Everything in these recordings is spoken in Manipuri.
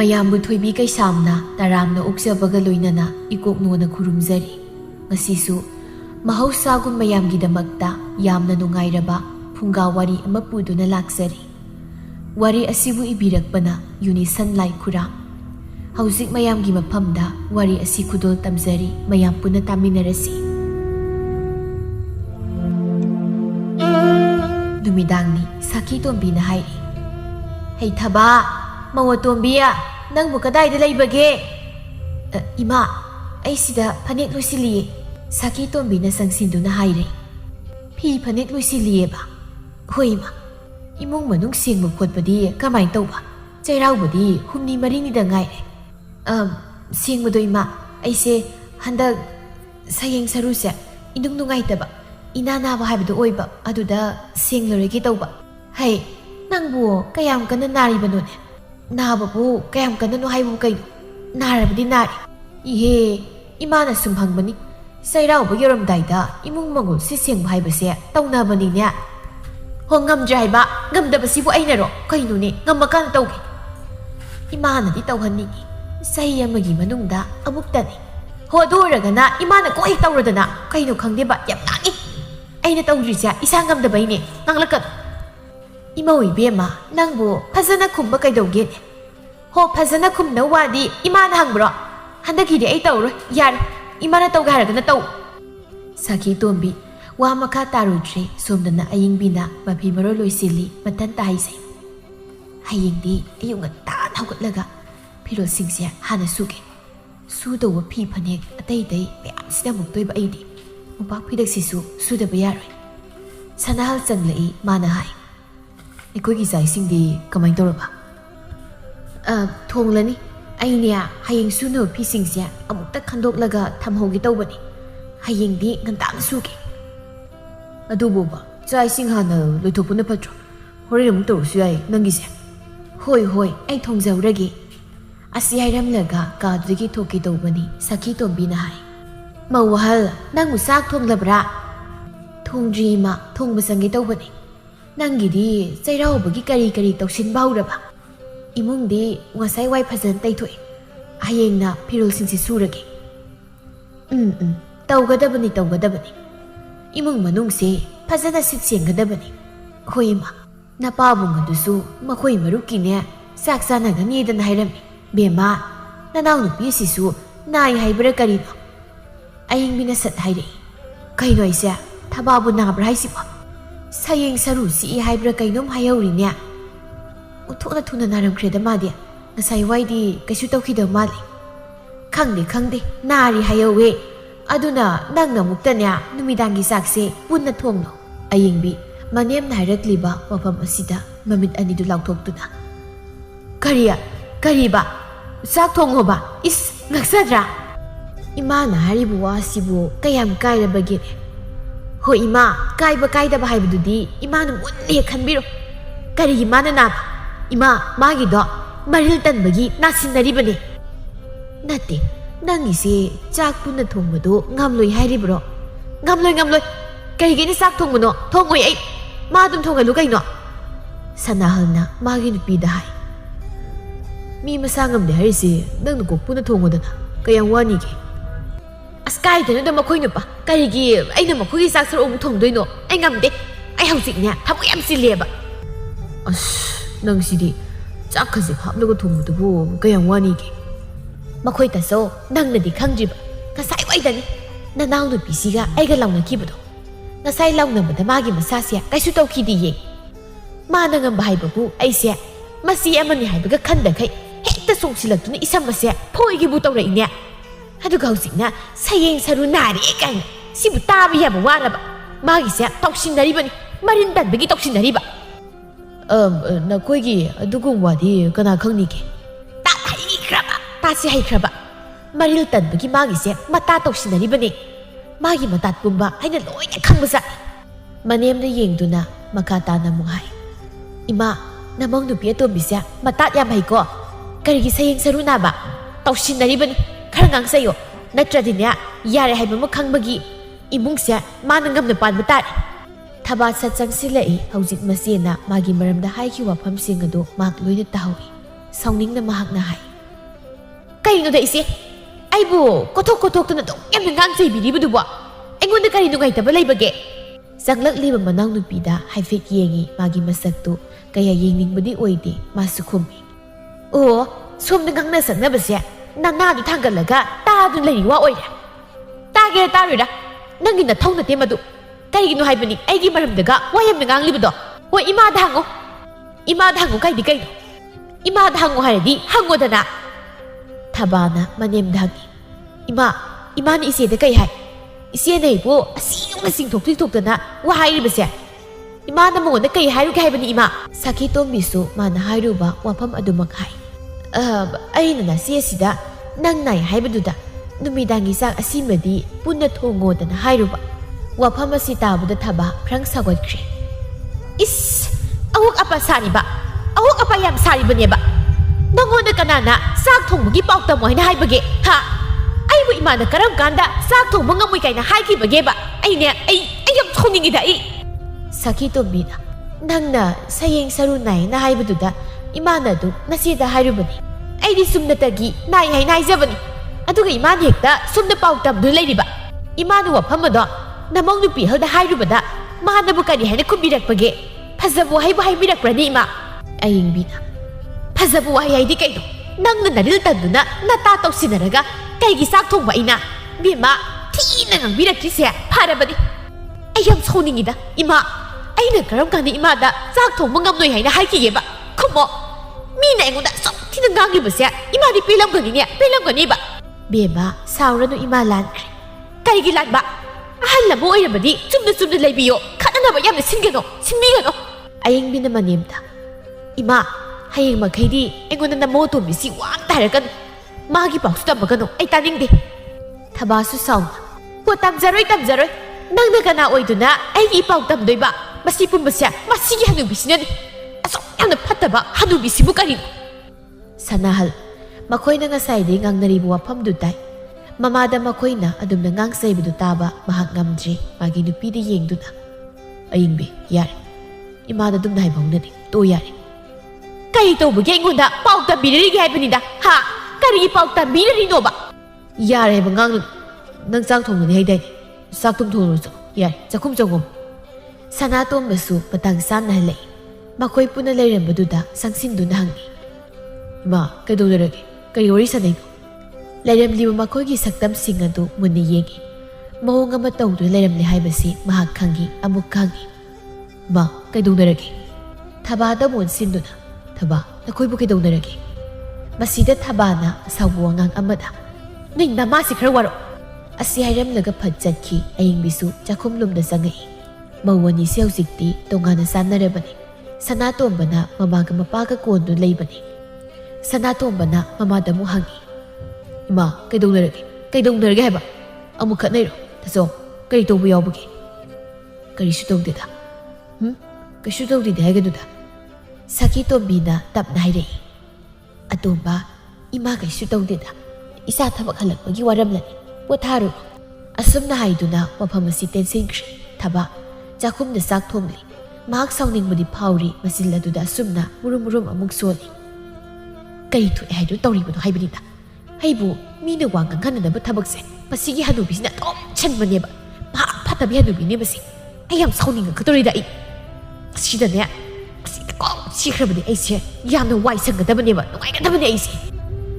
ꯃꯌꯥꯝꯕꯨ ꯊꯣꯏꯕꯤ ꯀꯩꯁꯥꯝꯅ ꯇꯔꯥꯝꯅ ꯑꯣꯛꯆꯕꯒ ꯂꯣꯏꯅꯅ ꯏꯀꯣꯛꯅꯣꯅ ꯈꯨꯔꯨꯝꯖꯔꯤ꯫ ꯉꯁꯤꯁꯨ ꯃꯍꯧꯁꯥꯒꯨꯝ ꯃꯌꯥꯝꯒꯤꯗꯃꯛꯇ ꯌꯥꯝꯅ ꯅꯨꯡꯉꯥꯏꯔꯕ ꯐꯨꯡꯒꯥ ꯋꯥꯔꯤ ꯑꯃ ꯄꯨꯗꯨꯅ ꯂꯥꯛꯆꯔꯤ꯫ ꯋꯥꯔꯤ ꯑꯁꯤꯕꯨ ꯏꯕꯤꯔꯛꯄꯅ ꯌꯨꯅꯤꯁꯟ ꯂꯥꯏꯈꯨꯔꯥꯝ꯫ ꯍꯧꯖꯤꯛ ꯃꯌꯥꯝꯒꯤ ꯃꯐꯝꯗ ꯋꯥꯔꯤ ꯑꯁꯤ ꯈꯨꯗꯣꯜ ꯇꯝꯖꯔꯤ, ꯃꯌꯥꯝ ꯄꯨꯟꯅ ꯇꯥꯃꯤꯟꯅꯔꯁꯤ꯫ ꯅꯨꯃꯤꯗꯥꯡꯅꯤ ꯁꯥꯈꯤꯇꯣꯝꯕꯤꯅ ꯍꯥꯏꯔꯤ, "ꯍꯩꯊꯕ, ꯃꯧꯑꯇꯣꯝꯕꯤ, ꯅꯪꯕꯨ ꯀꯗꯥꯏꯗ ꯂꯩꯕꯒꯦ?" "ꯏꯃꯥ, ꯑꯩ ꯁꯤꯗ ꯐꯅꯦꯛ ꯂꯣꯏꯁꯤꯜꯂꯤꯌꯦ." ꯁꯥꯈꯤꯇꯣꯝꯕꯤꯅ ꯆꯪꯁꯤꯟꯗꯨꯅ ꯍꯥꯏꯔꯦ꯫ "ꯐꯤ ꯐꯅꯦꯛ ꯂꯣꯏꯁꯤꯜꯂꯤꯌꯦꯕ?" "ꯍꯣꯏ ꯏꯃꯥ." "ꯏꯃꯨꯡ ꯃꯅꯨꯡ ꯁꯦꯡꯕ ꯈꯣꯠꯄꯗꯤ ꯀꯃꯥꯏꯅ ꯇꯧꯕ? ꯆꯩꯔꯥꯎꯕꯗꯤ ꯍꯨꯝꯅꯤ ꯃꯔꯤꯅꯤꯗ ꯉꯥꯏꯔꯦ." "ꯁꯦꯡꯕꯗꯣ ꯏꯃꯥ, ꯑꯩꯁꯦ ꯍꯟꯗꯛ ꯁꯌꯦꯡ ꯁꯔꯨꯁꯦ ꯏꯅꯨꯡ ꯅꯨꯡꯉꯥꯏꯇꯕ, ꯏꯅꯥ ꯅꯥꯕ ꯍꯥꯏꯕꯗꯣ ꯑꯣꯏꯕ, ꯑꯗꯨꯗ ꯁꯦꯡꯂꯨꯔꯒꯦ ꯇꯧꯕ." "ꯍꯩ, ꯅꯪꯕꯨ ꯀꯌꯥꯝ ꯀꯟꯅ ꯅꯥꯔꯤꯕꯅꯣꯅꯦ? ꯅꯥꯕꯕꯨ ꯀꯌꯥꯝ ꯀꯟꯅꯅꯣ ꯍꯥꯏꯕꯨ ꯀꯩꯅꯣ? ꯅꯥꯔꯕꯗꯤ ꯅꯥꯔꯤ." "ꯏꯍꯦ, ꯏꯃꯥꯅ ꯁꯨꯝ ꯍꯪꯕꯅꯤ. ꯆꯩꯔꯥꯎꯕ ꯌꯧꯔꯝꯗꯥꯏꯗ ꯏꯃꯨꯡ ꯃꯪꯒꯣꯜ ꯁꯤ ꯁꯦꯡꯕ ꯍꯥꯏꯕꯁꯦ ꯇꯧꯅꯕꯅꯤꯅꯦ." "ꯍꯣ, ꯉꯝꯗ꯭ꯔꯦ ꯍꯥꯏꯕ? ꯉꯝꯗꯕꯁꯤꯕꯨ ꯑꯩꯅꯔꯣ? ꯀꯩꯅꯣꯅꯦ, ꯉꯝꯃꯀꯥꯟꯗ ꯇꯧꯒꯦ." "ꯏꯃꯥꯅꯗꯤ ꯇꯧꯍꯟꯅꯤꯡꯉꯤ. ꯆꯍꯤ ꯑꯃꯒꯤ ꯃꯅꯨꯡꯗ ꯑꯃꯨꯛꯇꯅꯤ." "ꯍꯣ, ꯑꯗꯨ ꯑꯣꯏꯔꯒꯅ ꯏꯃꯥꯅ ꯀꯣꯛ ꯍꯦꯛ ꯇꯧꯔꯗꯅ ꯀꯩꯅꯣ ꯈꯪꯗꯦꯕ, ꯌꯥꯝ ꯉꯥꯡꯉꯤ." "ꯑꯩꯅ ꯇꯧꯗ꯭ꯔꯤꯁꯦ ꯏꯁꯥ ꯉꯝꯗꯕꯩꯅꯦ, ꯉꯥꯡꯂꯛꯀꯅꯨ." "ꯏꯃꯧ ꯏꯕꯦꯝꯃ, ꯅꯪꯕꯨ ꯐꯖꯅ ꯈꯨꯝꯕ ꯀꯩꯗꯧꯒꯦꯅꯦ?" "ꯍꯣ, ꯐꯖꯅ ꯈꯨꯝꯅꯕ ꯋꯥꯗꯤ ꯏꯃꯥꯅ ꯍꯪꯕ꯭ꯔꯣ? ꯍꯟꯗꯛꯀꯤꯗꯤ ꯑꯩ ꯇꯧꯔꯣꯏ, ꯌꯥꯔꯦ. ꯏꯃꯥꯅ ꯇꯧꯒꯦ ꯍꯥꯏꯔꯒꯅ ꯇꯧ." ꯁꯥꯈꯤꯇꯣꯝꯕꯤ ꯋꯥ ꯃꯈꯥ ꯇꯥꯔꯨꯗ꯭ꯔꯦ꯫ ꯁꯣꯝꯗꯅ ꯑꯏꯪꯕꯤꯅ ꯃꯐꯤ ꯃꯔꯣꯜ ꯂꯣꯏꯁꯤꯜꯂꯤ, ꯃꯊꯟꯇ ꯍꯥꯏꯖꯩ, "ꯍꯌꯦꯡꯗꯤ ꯑꯌꯨꯛ ꯉꯟꯇꯥꯅ ꯍꯧꯒꯠꯂꯒ ꯐꯤꯔꯣꯜꯁꯤꯡꯁꯦ ꯍꯥꯟꯅ ꯁꯨꯒꯦ. ꯁꯨꯗꯧꯕ ꯐꯤ ꯐꯅꯦꯛ ꯑꯇꯩ ꯃꯌꯥꯝꯁꯤꯗ ꯑꯃꯨꯛꯇꯣꯏꯕ ꯑꯩꯗꯤ. ꯃꯣꯝꯄꯥꯛ ꯐꯤꯗꯛꯁꯤꯁꯨ ꯁꯨꯗꯕ ꯌꯥꯔꯣꯏ." ꯁꯅꯥꯍꯜ ꯆꯪꯂꯛꯏ꯫ ꯃꯥꯅ ꯍꯥꯏ, "ꯑꯩꯈꯣꯏꯒꯤ ꯆꯥꯛ ꯏꯁꯤꯡꯗꯤ ꯀꯃꯥꯏꯅ ꯇꯧꯔꯕ?" "ꯊꯣꯡꯂꯅꯤ. ꯑꯩꯅꯦ ꯍꯌꯦꯡ ꯁꯨꯅꯕ ꯐꯤꯁꯤꯡꯁꯦ ꯑꯃꯨꯛꯇ ꯈꯟꯗꯣꯛꯂꯒ ꯊꯝꯍꯧꯒꯦ ꯇꯧꯕꯅꯤ. ꯍꯌꯦꯡꯗꯤ ꯉꯟꯇꯥꯅ ꯁꯨꯒꯦ." "ꯑꯗꯨꯕꯨꯕ ꯆꯥꯛ ꯏꯁꯤꯡ ꯍꯥꯟꯅ ꯂꯣꯏꯊꯣꯛꯄꯅ ꯐꯠꯇ꯭ꯔꯣ? ꯍꯣꯔꯦꯟ ꯑꯃꯨꯛ ꯇꯧꯔꯁꯨ ꯌꯥꯏ ꯅꯪꯒꯤꯁꯦ." "ꯍꯣꯏ ꯍꯣꯏ, ꯑꯩ ꯊꯣꯡꯖꯍꯧꯔꯒꯦ." ꯑꯁꯤ ꯍꯥꯏꯔꯝꯂꯒ ꯀꯥꯗꯨꯗꯒꯤ ꯊꯣꯛꯀꯦ ꯇꯧꯕꯅꯤ ꯁꯥꯈꯤꯇꯣꯝꯕꯤꯅ ꯍꯥꯏ, "ꯃꯧ ꯑꯍꯜ, ꯅꯪꯕꯨ ꯆꯥꯛ ꯊꯣꯡꯂꯕ꯭ꯔꯥ?" "ꯊꯣꯡꯗ꯭ꯔꯤ ꯏꯃꯥ, ꯊꯣꯡꯕ ꯆꯪꯒꯦ ꯇꯧꯕꯅꯤ." "ꯅꯪꯒꯤꯗꯤ ꯆꯩꯔꯥꯎꯕꯒꯤ ꯀꯔꯤ ꯀꯔꯤ ꯇꯧꯁꯤꯟꯕ ꯍꯧꯔꯕ?" "ꯏꯃꯨꯡꯗꯤ ꯉꯁꯥꯏ ꯋꯥꯏ ꯐꯖꯅ ꯇꯩꯊꯣꯛꯑꯦ. ꯍꯌꯦꯡꯅ ꯐꯤꯔꯣꯜꯁꯤꯡꯁꯤ ꯁꯨꯔꯒꯦ." ꯇꯧꯒꯗꯕꯅꯤ, ꯇꯧꯒꯗꯕꯅꯤ. ꯏꯃꯨꯡ ꯃꯅꯨꯡꯁꯦ ꯐꯖꯅ ꯁꯤꯠ ꯁꯦꯡꯒꯗꯕꯅꯤ." "ꯍꯣꯏ ꯏꯃꯥ, ꯅꯄꯥꯕꯨꯡ ꯑꯗꯨꯁꯨ ꯃꯈꯣꯏ ꯃꯔꯨꯞꯀꯤꯅꯦ ꯆꯥꯛ ꯆꯥꯅꯒꯅꯤꯗꯅ ꯍꯥꯏꯔꯝꯃꯤ." "ꯕꯦꯝꯃ, ꯅꯅꯥꯎ ꯅꯨꯄꯤ ꯑꯁꯤꯁꯨ ꯅꯥꯏ ꯍꯥꯏꯕ꯭ꯔꯥ ꯀꯔꯤꯅꯣ?" ꯑꯏꯪꯕꯤꯅ ꯁꯠ ꯍꯥꯏꯔꯛꯏ, "ꯀꯩꯅꯣ ꯑꯩꯁꯦ ꯊꯕꯥꯕꯨ ꯅꯥꯕ꯭ꯔꯥ ꯍꯥꯏꯁꯤꯕꯣ? ꯁꯌꯦꯡ ꯁꯔꯨ ꯆꯤꯛꯏ ꯍꯥꯏꯕ꯭ꯔꯥ ꯀꯩꯅꯣꯝ ꯍꯥꯏꯍꯧꯔꯤꯅꯦ." "ꯑꯣꯟꯊꯣꯛꯅ ꯊꯨꯅ ꯅꯥꯔꯝꯈ꯭ꯔꯦꯗ ꯃꯥꯗꯤ. ꯉꯁꯥꯏ ꯋꯥꯏꯗꯤ ꯀꯩꯁꯨ ꯇꯧꯈꯤꯗꯕ ꯃꯥꯜꯂꯤ." "ꯈꯪꯗꯦ, ꯅꯥꯔꯤ ꯍꯥꯏꯍꯧꯋꯦ. ꯑꯗꯨꯅ ꯅꯪꯅ ꯑꯃꯨꯛꯇꯅꯦ ꯅꯨꯃꯤꯗꯥꯡꯒꯤ ꯆꯥꯛꯁꯦ ꯄꯨꯟꯅ ꯊꯣꯡꯂꯣ." ꯑꯏꯪꯕꯤ ꯃꯅꯦꯝꯅ ꯍꯥꯏꯔꯛꯂꯤꯕ ꯃꯐꯝ ꯑꯁꯤꯗ ꯃꯃꯤꯠ ꯑꯅꯤꯗꯨ ꯂꯥꯎꯊꯣꯛꯇꯨꯅ, "ꯀꯔꯤꯕ? ꯆꯥꯛ ꯊꯣꯡꯉꯣꯕ? ꯏꯁ, ꯉꯛꯆꯗ꯭ꯔꯥ? ꯏꯃꯥꯅ ꯍꯥꯏꯔꯤꯕ ꯋꯥꯁꯤꯕꯨ ꯀꯌꯥꯝ ꯀꯥꯏꯔꯕꯒꯦꯅꯦ?" "ꯍꯣꯏ ꯏꯃꯥ, ꯀꯥꯏꯕ ꯀꯥꯏꯗꯕ ꯍꯥꯏꯕꯗꯨꯗꯤ ꯏꯃꯥꯅ ꯃꯨꯟꯅ ꯍꯦꯛ ꯈꯟꯕꯤꯔꯣ." "ꯀꯔꯤꯒꯤ ꯃꯥꯅ ꯅꯥꯕ?" "ꯏꯃꯥ, ꯃꯥꯒꯤꯗꯣ ꯃꯔꯤꯜ ꯇꯟꯕꯒꯤ ꯅꯥꯁꯤꯟꯅꯔꯤꯕꯅꯤ." "ꯅꯠꯇꯦ, ꯅꯪꯒꯤꯁꯦ ꯆꯥꯛ ꯄꯨꯟꯅ ꯊꯣꯡꯕꯗꯣ ꯉꯝꯂꯣꯏ ꯍꯥꯏꯔꯤꯕ꯭ꯔో?" "ꯉꯝꯂꯣꯏ. Kayigini saktong mo no, thongoy ay madum thongalu kay no." Sanahal na magi nupidahay. Mi masangam de harisi nang nukukpo na thongo na kayang wani ki. As kahit na makoy no pa, karigi ay na makoy saksar umu thongdoy no, ay ngam de, ay hausik niya, tamo yam silya ba. As nang sidi, tsak kasi hap na ko thongo to po kayang wani ki. Makoy taso nang nadikang jiba, kasay way dani, nanaw no pisiga ay galaw na kibo. Nasay law na madamagi masasya kay sutaw kidiye. Manang ang bahay babu ay siya, masiya man ni hay baga kanda kay, hekta song silag to na isang masya, po igibutaw na inya. Hado gausik na, sayeng sarunari ikay na, si butabi ya mawara ba? Magi siya, toksin na riba ni, marindan bagi toksin na riba. Nakoy gi, dugong wadi kanakang niki. Tatay ikraba, tasi hay kraba. Mariltan bagi magi siya, matatoksin na riba ni. Magi matat pumba ay naloy na kang masa. Manem na yeng do na makata na munghay. Ima, namang nubiya to bisya, matat yamay ko. Karigi sayang saruna ba? Tawsin na riba ni, karangang sayo. Natra din niya, yari hay mamakang magi. Imong siya, mananggam na pan matari. Tabat sa tsang sila hausik masya na magi maram na hay kiwapam siya nga do, makloy na tahawi. Sauning na mahak na hay. ꯀꯩꯅꯣꯗ ꯏꯆꯦ ꯑꯩꯕꯨ ꯀꯣꯊꯣꯛꯇꯨꯅ ꯑꯗꯨꯝ ꯌꯥꯝꯅ ꯉꯥꯡꯖꯩꯕꯤꯔꯤꯕꯗꯨꯕꯣ ꯑꯩꯉꯣꯟꯗ ꯀꯔꯤ ꯅꯨꯡꯉꯥꯏꯇꯕ ꯂꯩꯕꯒꯦ ꯆꯪꯂꯛꯂꯤꯕ ꯃꯅꯥꯎꯅꯨꯄꯤꯗ ꯍꯥꯏꯐꯦꯠ ꯌꯦꯡꯉꯤ ꯃꯥꯒꯤ ꯃꯁꯛꯇꯨ ꯀꯌꯥ ꯌꯦꯡꯅꯤꯡꯕꯗꯤ ꯑꯣꯏꯗꯦ ꯃꯥꯁꯨ ꯈꯨꯝꯃꯤ ꯑꯣ ꯁꯣꯝꯗ ꯉꯥꯡꯅ ꯁꯛꯅꯕꯁꯦ ꯅꯅꯥꯗꯨ ꯊꯥꯡꯒꯠꯂꯒ ꯇꯥꯗꯨꯅ ꯂꯩꯔꯤ ꯋꯥ ꯑꯣꯏꯔꯦ ꯇꯥꯒꯦꯔꯥ ꯇꯥꯔꯣꯏꯔꯥ ꯅꯪꯒꯤ ꯅꯊꯧ ꯅꯠꯇꯦ ꯃꯗꯨ ꯀꯩꯒꯤꯅꯣ ꯍꯥꯏꯕꯅꯤ ꯑꯩꯒꯤ ꯃꯔꯝꯗꯒ ꯋꯥ ꯌꯥꯝꯅ ꯉꯥꯡꯂꯤꯕꯗꯣ ꯍꯣꯏ ꯏꯃꯥꯗ ꯍꯪꯉꯣ ꯀꯩꯗꯤ ꯀꯩꯅꯣ 이마다 항고 하려니 항고다나 타바나 마넴다기 이마는 이세데 까이 하이 이세네이보 아싱아싱 독특독다나 와 하이리버세 이마나 뭔데 까이 하이루게 하이버니 이마 사키토 미수 마나 하이루바 와팜 아두막 하이 아이나나 시에시다 낭나이 하이버두다 누미당이 싹 아시메디 뿐나 통고다나 하이루바 와팜 아시 따부다 타바 프랑 사고크리 이스 아욱 아빠 사니바 awak apa yang sari banyeba nangonda kanana sak thongbugi paukta moina haibage ha aibu imana karam kanda sak thongbu ngamui kaina haiki bageba aine ai yam thoningi da saki to bina nangna sayeng saru nai na haibududa imana du nasida hairubani aidi sumna tagi nai hai nai jabani aduga imana hekta sumna paukta du leiriba imana wa phamado namong nupi halda hairubada mana bu kari haina kubirakpage phajabu haibu haibirakprani ima ayingbina phajabu haydi kaido nangna naril tanduna nata tausinaraga kaigi sak thongba ina bima thina ngbirakise pharabadi ayam soningida ima aina karam kani ima da sak thongba ngamnoi haina haikigeba khumo mina engoda sok thina ngangi base ima di pelam gani ba bema sauranu ima lankre kaigi lanba ahalla bo irabadi chumna leibiyo khadana ba yamna sinmigano ayingbina manemda 이마 하잉 마카이디 앵고나 나모토 미시 왕 타르간 마기 박수다 먹어노 아이 따닝데 타바수 사우나 고 땀자로이 낭나가나 오이두나 아이기 이빠우 땀도이바 마시 뿜바시야 마시기 하누비시는 아속 야나 파타바 하누비시부 까리노 사나할 마코이나 ngasaidi ngangnaribu wafamdu tai mamada makoina adumna ngangsaibudu taba mahak ngamdri magi nupidi yengduna ayingbe yare imada dumna haibongnani to yare kay tawbugi aingunda paw tambirigi haibnida ha karigi paw tambirinoba yare bangang nang chak thongni haidai sak tum thongro yare chakhum changom sanatom basu patang san na lei makoi puna leirembaduda sangsin-duna hangi ima kaidolrage kay ori sanai leiremliba makoigi saktam sing adu munni yengi mawong ama tawdu leiramli haibasi mahak khangi amuk khangi ma kaidolrage thabada mon sinduna thaba nakoibu kaidolrage masida thabana sawuangang amada ning namasi khar waro asi hairamlaga phajjakhi ayingbisu chakhumlumda sangai mawani seujikti tongana sanarabani sanatombana mamaga mapaga kondu leibani sanatombana mamada mu hangi ima kaidolrage haba amu khatnairo taso kari tobu yawbuge kari su tawdeda kashu tawdide haigaduda saki tombina tapna hairei atomba ima kashu tawdeda isa thabak halakpagi waramlani potharu asumna haiduna wafamasi tensinkri thaba chakhumda sak thomli mahak sauningbudi phauri masil aduda asumna murum amuk soli kari thu haidu tawribado haibinida haibu mina wangang kanadaba thabakse masigi hanubisina tom chanmaneba ma phatabi hanubine basi ayam sauninga katorida ai asidane sikrabani aise yamna wai sangadabane ba nuai gadabane aise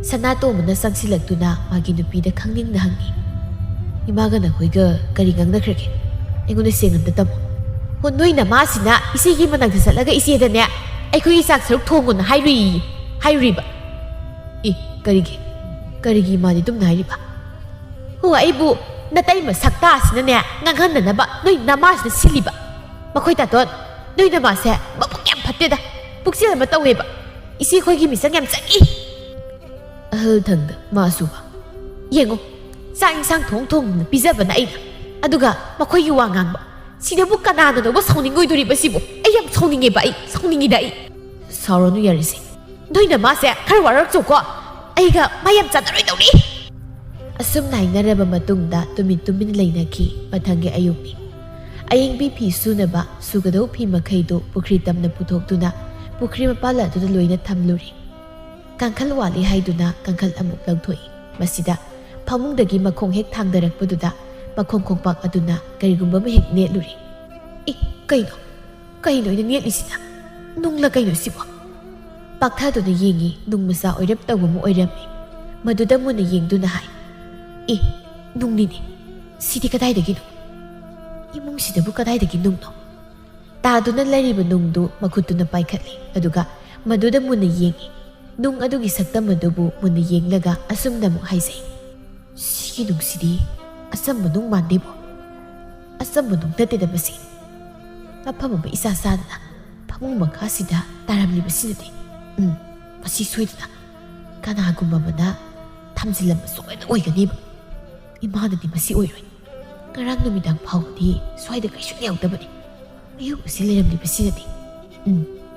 sanato mana sangsilaktuna magi nupida khangning na hangi imaga na hoiga kari ngang nakrage engona senganda tam honoi na masina isigi manang thasalaga ise dane aikoi isak saruk thongona hairi ba karigi mani tum nairi ba ho aibu natai ma sakta asina ne nganghan na ba noi namas na siliba makoi ta ton noi na ma se mapuk yam phatte da puksil ma tawe ba isi khoi gi misang yam chaki ahal thang da ma su ba yengo sang thong na pizza ba na ai aduga makoi gi wangang ba sida bu kana da no ba sauning goi duri ba sibo ai yam sauning e ba ai sauning i da ai sauro nu yarisi noi na ma se khar warak choko aiga mayam chadaroi dawni asum nainaraba matungda tumin leinaki mathangi ayukni ayingbi phi sunaba sugadau phi makhaido pukri tamna puthokduna pukri mapala adu loina thamluri ꯀꯥꯡꯈꯜ ꯋꯥꯠꯂꯤ ꯍꯥꯏꯗꯨꯅ ꯀꯥꯡꯈꯜ ꯑꯃꯨꯛ ꯂꯧꯊꯣꯛꯏ꯫ ꯃꯁꯤꯗ ꯐꯃꯨꯡꯗꯒꯤ ꯃꯈꯣꯡ ꯍꯦꯛ ꯊꯥꯡꯗꯔꯛꯄꯗꯨꯗ ꯃꯈꯣꯡ ꯈꯣꯡꯄꯥꯛ ꯑꯗꯨꯅ ꯀꯔꯤꯒꯨꯝꯕ ꯑꯃ ꯍꯦꯛ ꯅꯦꯠꯂꯨꯔꯤ꯫ ꯀꯩꯅꯣ ꯑꯩꯅ ꯅꯦꯠꯂꯤꯁꯤꯅ? ꯅꯨꯡꯂ ꯀꯩꯅꯣ ꯁꯤꯕꯣ? ꯄꯥꯛꯊꯗꯨꯅ ꯌꯦꯡꯉꯤ ꯅꯨꯡ ꯃꯆꯥ ꯑꯣꯏꯔꯞ ꯇꯧꯕ ꯑꯃ ꯑꯣꯏꯔꯝꯃꯤ꯫ ꯃꯗꯨꯗ ꯃꯨꯟꯅ ꯌꯦꯡꯗꯨꯅ ꯍꯥꯏ, ꯅꯨꯡꯅꯤꯅꯦ, ꯁꯤꯗꯤ ꯀꯗꯥꯏꯗꯒꯤꯅꯣ? ꯏꯃꯨꯡꯁꯤꯗꯕꯨ ꯀꯗꯥꯏꯗꯒꯤ ꯅꯨꯡꯅꯣ? ꯇꯥꯗꯨꯅ ꯂꯩꯔꯤꯕ ꯅꯨꯡꯗꯨ ꯃꯈꯨꯠꯇꯨꯅ ꯄꯥꯏꯈꯠꯂꯤ, ꯑꯗꯨꯒ ꯃꯗꯨꯗ ꯃꯨꯟꯅ ꯌꯦꯡꯉꯤ꯫ ꯅꯨꯡ ꯑꯗꯨꯒꯤ ꯁꯛꯇꯝ ꯑꯗꯨꯕꯨ ꯃꯨꯟꯅ ꯌꯦꯡꯂꯒ ꯑꯁꯨꯝꯅ ꯑꯃꯨꯛ ꯍꯥꯏꯖꯩ, ꯁꯤꯒꯤ ꯅꯨꯡꯁꯤꯗꯤ ꯑꯆꯝꯕ ꯅꯨꯡ ꯃꯥꯟꯗꯦꯕꯣ, ꯑꯆꯝꯕ ꯅꯨꯡ ꯅꯠꯇꯦꯗ ꯃꯁꯤ꯫ ꯃꯐꯝ ꯑꯃ ꯏꯆꯥ ꯆꯥꯗꯅ ꯐꯃꯨꯡ ꯃꯈꯥꯁꯤꯗ ꯇꯥꯔꯝꯂꯤꯕꯁꯤꯗꯗꯤ ꯃꯁꯤ ꯁꯣꯏꯗꯅ ꯀꯅꯥꯒꯨꯝꯕ ꯑꯃꯅ ꯊꯝꯖꯤꯜꯂꯝꯕ ꯁꯣꯏꯗꯅ ꯑꯣꯏꯒꯅꯤꯕ꯫ ꯏꯃꯥꯅꯗꯤ ꯃꯁꯤ ꯑꯣꯏꯔꯣꯏ꯫ ꯉꯔꯥꯡ ꯅꯨꯃꯤꯗꯥꯡ ꯐꯥꯎꯕꯗꯤ ꯁ꯭ꯋꯥꯏꯗ ꯀꯩꯁꯨ ꯌꯥꯎꯗꯕꯅꯤ꯫ ꯑꯌꯨꯛ ꯑꯁꯤ ꯂꯩꯔꯝꯂꯤꯕꯁꯤꯗꯗꯤ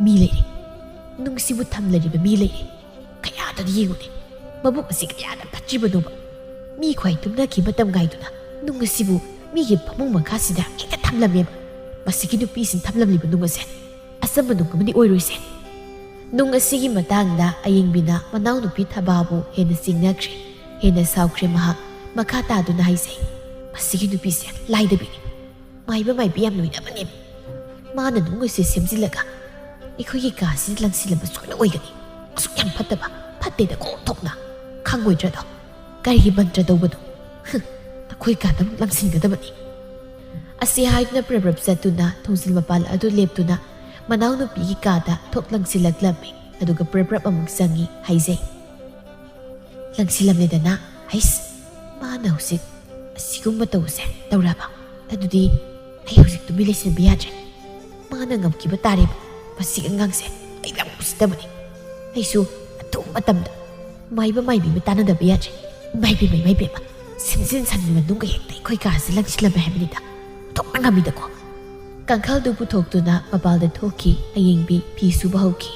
ꯃꯤ ꯂꯩꯔꯦ, ꯅꯨꯡꯁꯤꯕꯨ ꯊꯝꯂꯔꯤꯕ ꯃꯤ ꯂꯩꯔꯦ꯫ ꯀꯌꯥꯗꯗꯤ ꯌꯦꯡꯉꯨꯅꯦ, ꯃꯕꯨꯛ ꯑꯁꯤ ꯀꯌꯥꯗ ꯐꯠꯇ꯭ꯔꯤꯕꯅꯣꯕ꯫ ꯃꯤ ꯈ꯭ꯋꯥꯏ ꯇꯨꯝꯅꯈꯤ ꯃꯇꯝ ꯉꯥꯏꯗꯨꯅ ꯅꯨꯡ ꯑꯁꯤꯕꯨ ꯃꯤꯒꯤ ꯐꯃꯨꯡ ꯃꯈꯥꯁꯤꯗ ꯍꯦꯛꯇ ꯊꯝꯂꯝꯃꯦꯕ꯫ ꯃꯁꯤꯒꯤ ꯅꯨꯄꯤꯁꯤꯡ ꯊꯝꯂꯝꯂꯤꯕ ꯅꯨꯡ ꯑꯁꯦ ꯑꯆꯝꯕ ꯅꯨꯡ ꯑꯃꯗꯤ ꯑꯣꯏꯔꯣꯏꯁꯦ꯫ ꯅꯨꯡ ꯑꯁꯤꯒꯤ ꯃꯇꯥꯡꯗ ꯑꯌꯦꯡꯕꯤꯅ ꯃꯅꯥꯎꯅꯨꯄꯤ ꯊꯕꯥꯕꯨ ꯍꯦꯟꯅ ꯆꯤꯡꯅꯈ꯭ꯔꯦ, ꯍꯦꯟꯅ ꯁꯥꯎꯈ꯭ꯔꯦ꯫ ꯃꯍꯥꯛ ꯃꯈꯥ ꯇꯥꯗꯨꯅ ꯍꯥꯏꯖꯩ, ꯃꯁꯤꯒꯤ ꯅꯨꯄꯤꯁꯦ ꯂꯥꯏꯗꯕꯤꯅꯤ, ꯃꯥꯏꯕꯤ ꯌꯥꯝ ꯂꯣꯏꯅꯕꯅꯦꯕ꯫ ꯃꯥꯅ ꯅꯨꯡ ꯑꯁꯤ ꯁꯦꯝꯖꯤꯜꯂꯒ ꯑꯩꯈꯣꯏꯒꯤ ꯀꯥꯁꯤꯗ ꯂꯪꯁꯤꯜꯂꯝꯕ ꯁꯣꯏꯅ ꯑꯣꯏꯒꯅꯤ꯫ ꯑꯁꯨꯛ ꯌꯥꯝ ꯐꯠꯇꯕ, ꯐꯠꯇꯦꯗ ꯊꯣꯛꯅ ꯈꯪꯉꯣꯏꯗ꯭ꯔꯗꯣ? ꯀꯔꯤꯒꯤ ꯃꯟꯇ꯭ꯔ ꯇꯧꯕꯅꯣ? ꯑꯩꯈꯣꯏ ꯀꯥꯗ ꯑꯃꯨꯛ ꯂꯪꯁꯤꯟꯒꯗꯕꯅꯤ꯫ ꯑꯁꯤ ꯍꯥꯏꯗꯨꯅ ꯄ꯭ꯔꯕ꯭ꯔꯞ ꯆꯠꯇꯨꯅ ꯊꯣꯡꯖꯤꯜ ꯃꯄꯥꯜ ꯑꯗꯨ ꯂꯦꯞꯇꯨꯅ ꯃꯅꯥꯎꯅꯨꯄꯤꯒꯤ ꯀꯥꯗ ꯊꯣꯛ ꯂꯪꯁꯤꯜꯂꯛꯂꯝꯃꯤ, ꯑꯗꯨꯒ ꯄ꯭ꯔꯕ꯭ꯔꯞ ꯑꯃꯨꯛ ꯆꯪꯉꯤ ꯍꯥꯏꯖꯩ, ꯂꯪꯁꯤꯜꯂꯝꯂꯦꯗꯅ꯫ ꯍꯩꯁ, ꯃꯥꯅ ꯍꯧꯖꯤꯛ ꯑꯁꯤꯒꯨꯝꯕ ꯇꯧꯔꯕ ꯑꯗꯨꯗꯤ ꯑꯩ ꯍꯧꯖꯤꯛ ꯇꯨꯃꯤꯟ ꯂꯩꯁꯤꯟꯕ ꯌꯥꯗ꯭ꯔꯦ꯫ ꯃꯥꯅ ꯉꯝꯈꯤꯕ ꯇꯥꯔꯦꯕ꯫ ꯃꯁꯤꯒꯤ ꯑꯉꯥꯡꯁꯦ ꯑꯩ ꯌꯥꯝ ꯎꯁꯤꯠꯇꯕꯅꯤ꯫ ꯑꯩꯁꯨ ꯑꯊꯨꯕ ꯃꯇꯝꯗ ꯃꯥꯏꯕꯤ ꯑꯃ ꯇꯥꯟꯅꯗꯕ ꯌꯥꯗ꯭ꯔꯦ꯫ ꯃꯥꯏꯕꯦꯝꯃ, ꯁꯤꯟꯖꯤꯟ ꯁꯟꯕ ꯅꯨꯡꯒ ꯍꯦꯛꯇ ꯑꯩꯈꯣꯏ ꯀꯥꯁꯦ ꯂꯪꯁꯤꯜꯂꯝꯃꯦ ꯍꯥꯏꯕꯅꯤꯗ, ꯊꯣꯛꯅ ꯉꯝꯃꯤꯗꯀꯣ꯫ ꯀꯥꯡꯈꯜꯗꯨ ꯄꯨꯊꯣꯛꯇꯨꯅ ꯃꯄꯥꯜꯗ ꯊꯣꯛꯈꯤ ꯑꯌꯦꯡꯕꯤ ꯐꯤ ꯁꯨꯕ ꯍꯧꯈꯤ꯫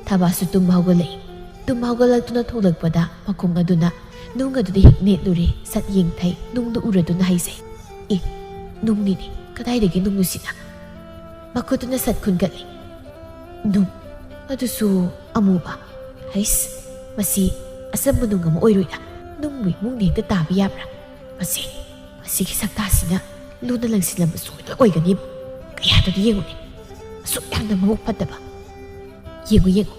ꯊꯕꯥꯁꯨ ꯇꯨꯝꯕ ꯍꯧꯒꯠꯂꯛꯏ꯫ ꯇꯨꯝꯕ ꯍꯧꯒꯠꯂꯛꯇꯨꯅ ꯊꯣꯛꯂꯛꯄꯗ ꯃꯈꯣꯡ ꯑꯗꯨꯅ ꯅꯨꯡ ꯑꯗꯨꯗ ꯍꯦꯛ ꯅꯦꯠꯂꯨꯔꯦ꯫ ꯁꯠ ꯌꯦꯡꯊꯩ, ꯅꯨꯡꯗꯨ ꯎꯔꯗꯨꯅ ꯍꯥꯏꯖꯩ, ꯅꯨꯡꯅꯤꯅꯦ, ꯀꯗꯥꯏꯗꯒꯤ ꯅꯨꯡꯅꯣ ꯁꯤꯅ? ꯃꯈꯨꯠꯇꯨꯅ ꯁꯠ ꯈꯨꯟꯒꯠꯂꯤ꯫ ꯅꯨꯡ ꯑꯗꯨꯁꯨ ꯑꯃꯨꯕ? ꯍꯩꯁ, ꯃꯁꯤ ꯑꯆꯝꯕ ꯅꯨꯡ ꯑꯃ ꯑꯣꯏꯔꯣꯏꯗ꯫ ꯅꯨꯡꯕꯨ ꯏꯃꯨꯡꯗ ꯍꯦꯛꯇ ꯇꯥꯕ ꯌꯥꯕ꯭ꯔꯥ? ꯃꯁꯤꯒꯤ ꯁꯛꯇꯥꯁꯤꯅ ꯂꯨꯅ ꯂꯪꯁꯤꯜꯂꯝꯕ ꯁꯣꯏꯗꯅ ꯑꯣꯏꯒꯅꯤꯕ꯫ ꯀꯌꯥꯗꯗꯤ ꯌꯦꯡꯉꯨꯅꯦ, ꯑꯁꯨꯛ ꯌꯥꯝꯅ ꯃꯕꯨꯛ ꯐꯠꯇꯕ꯫ ꯌꯦꯡꯉꯨ,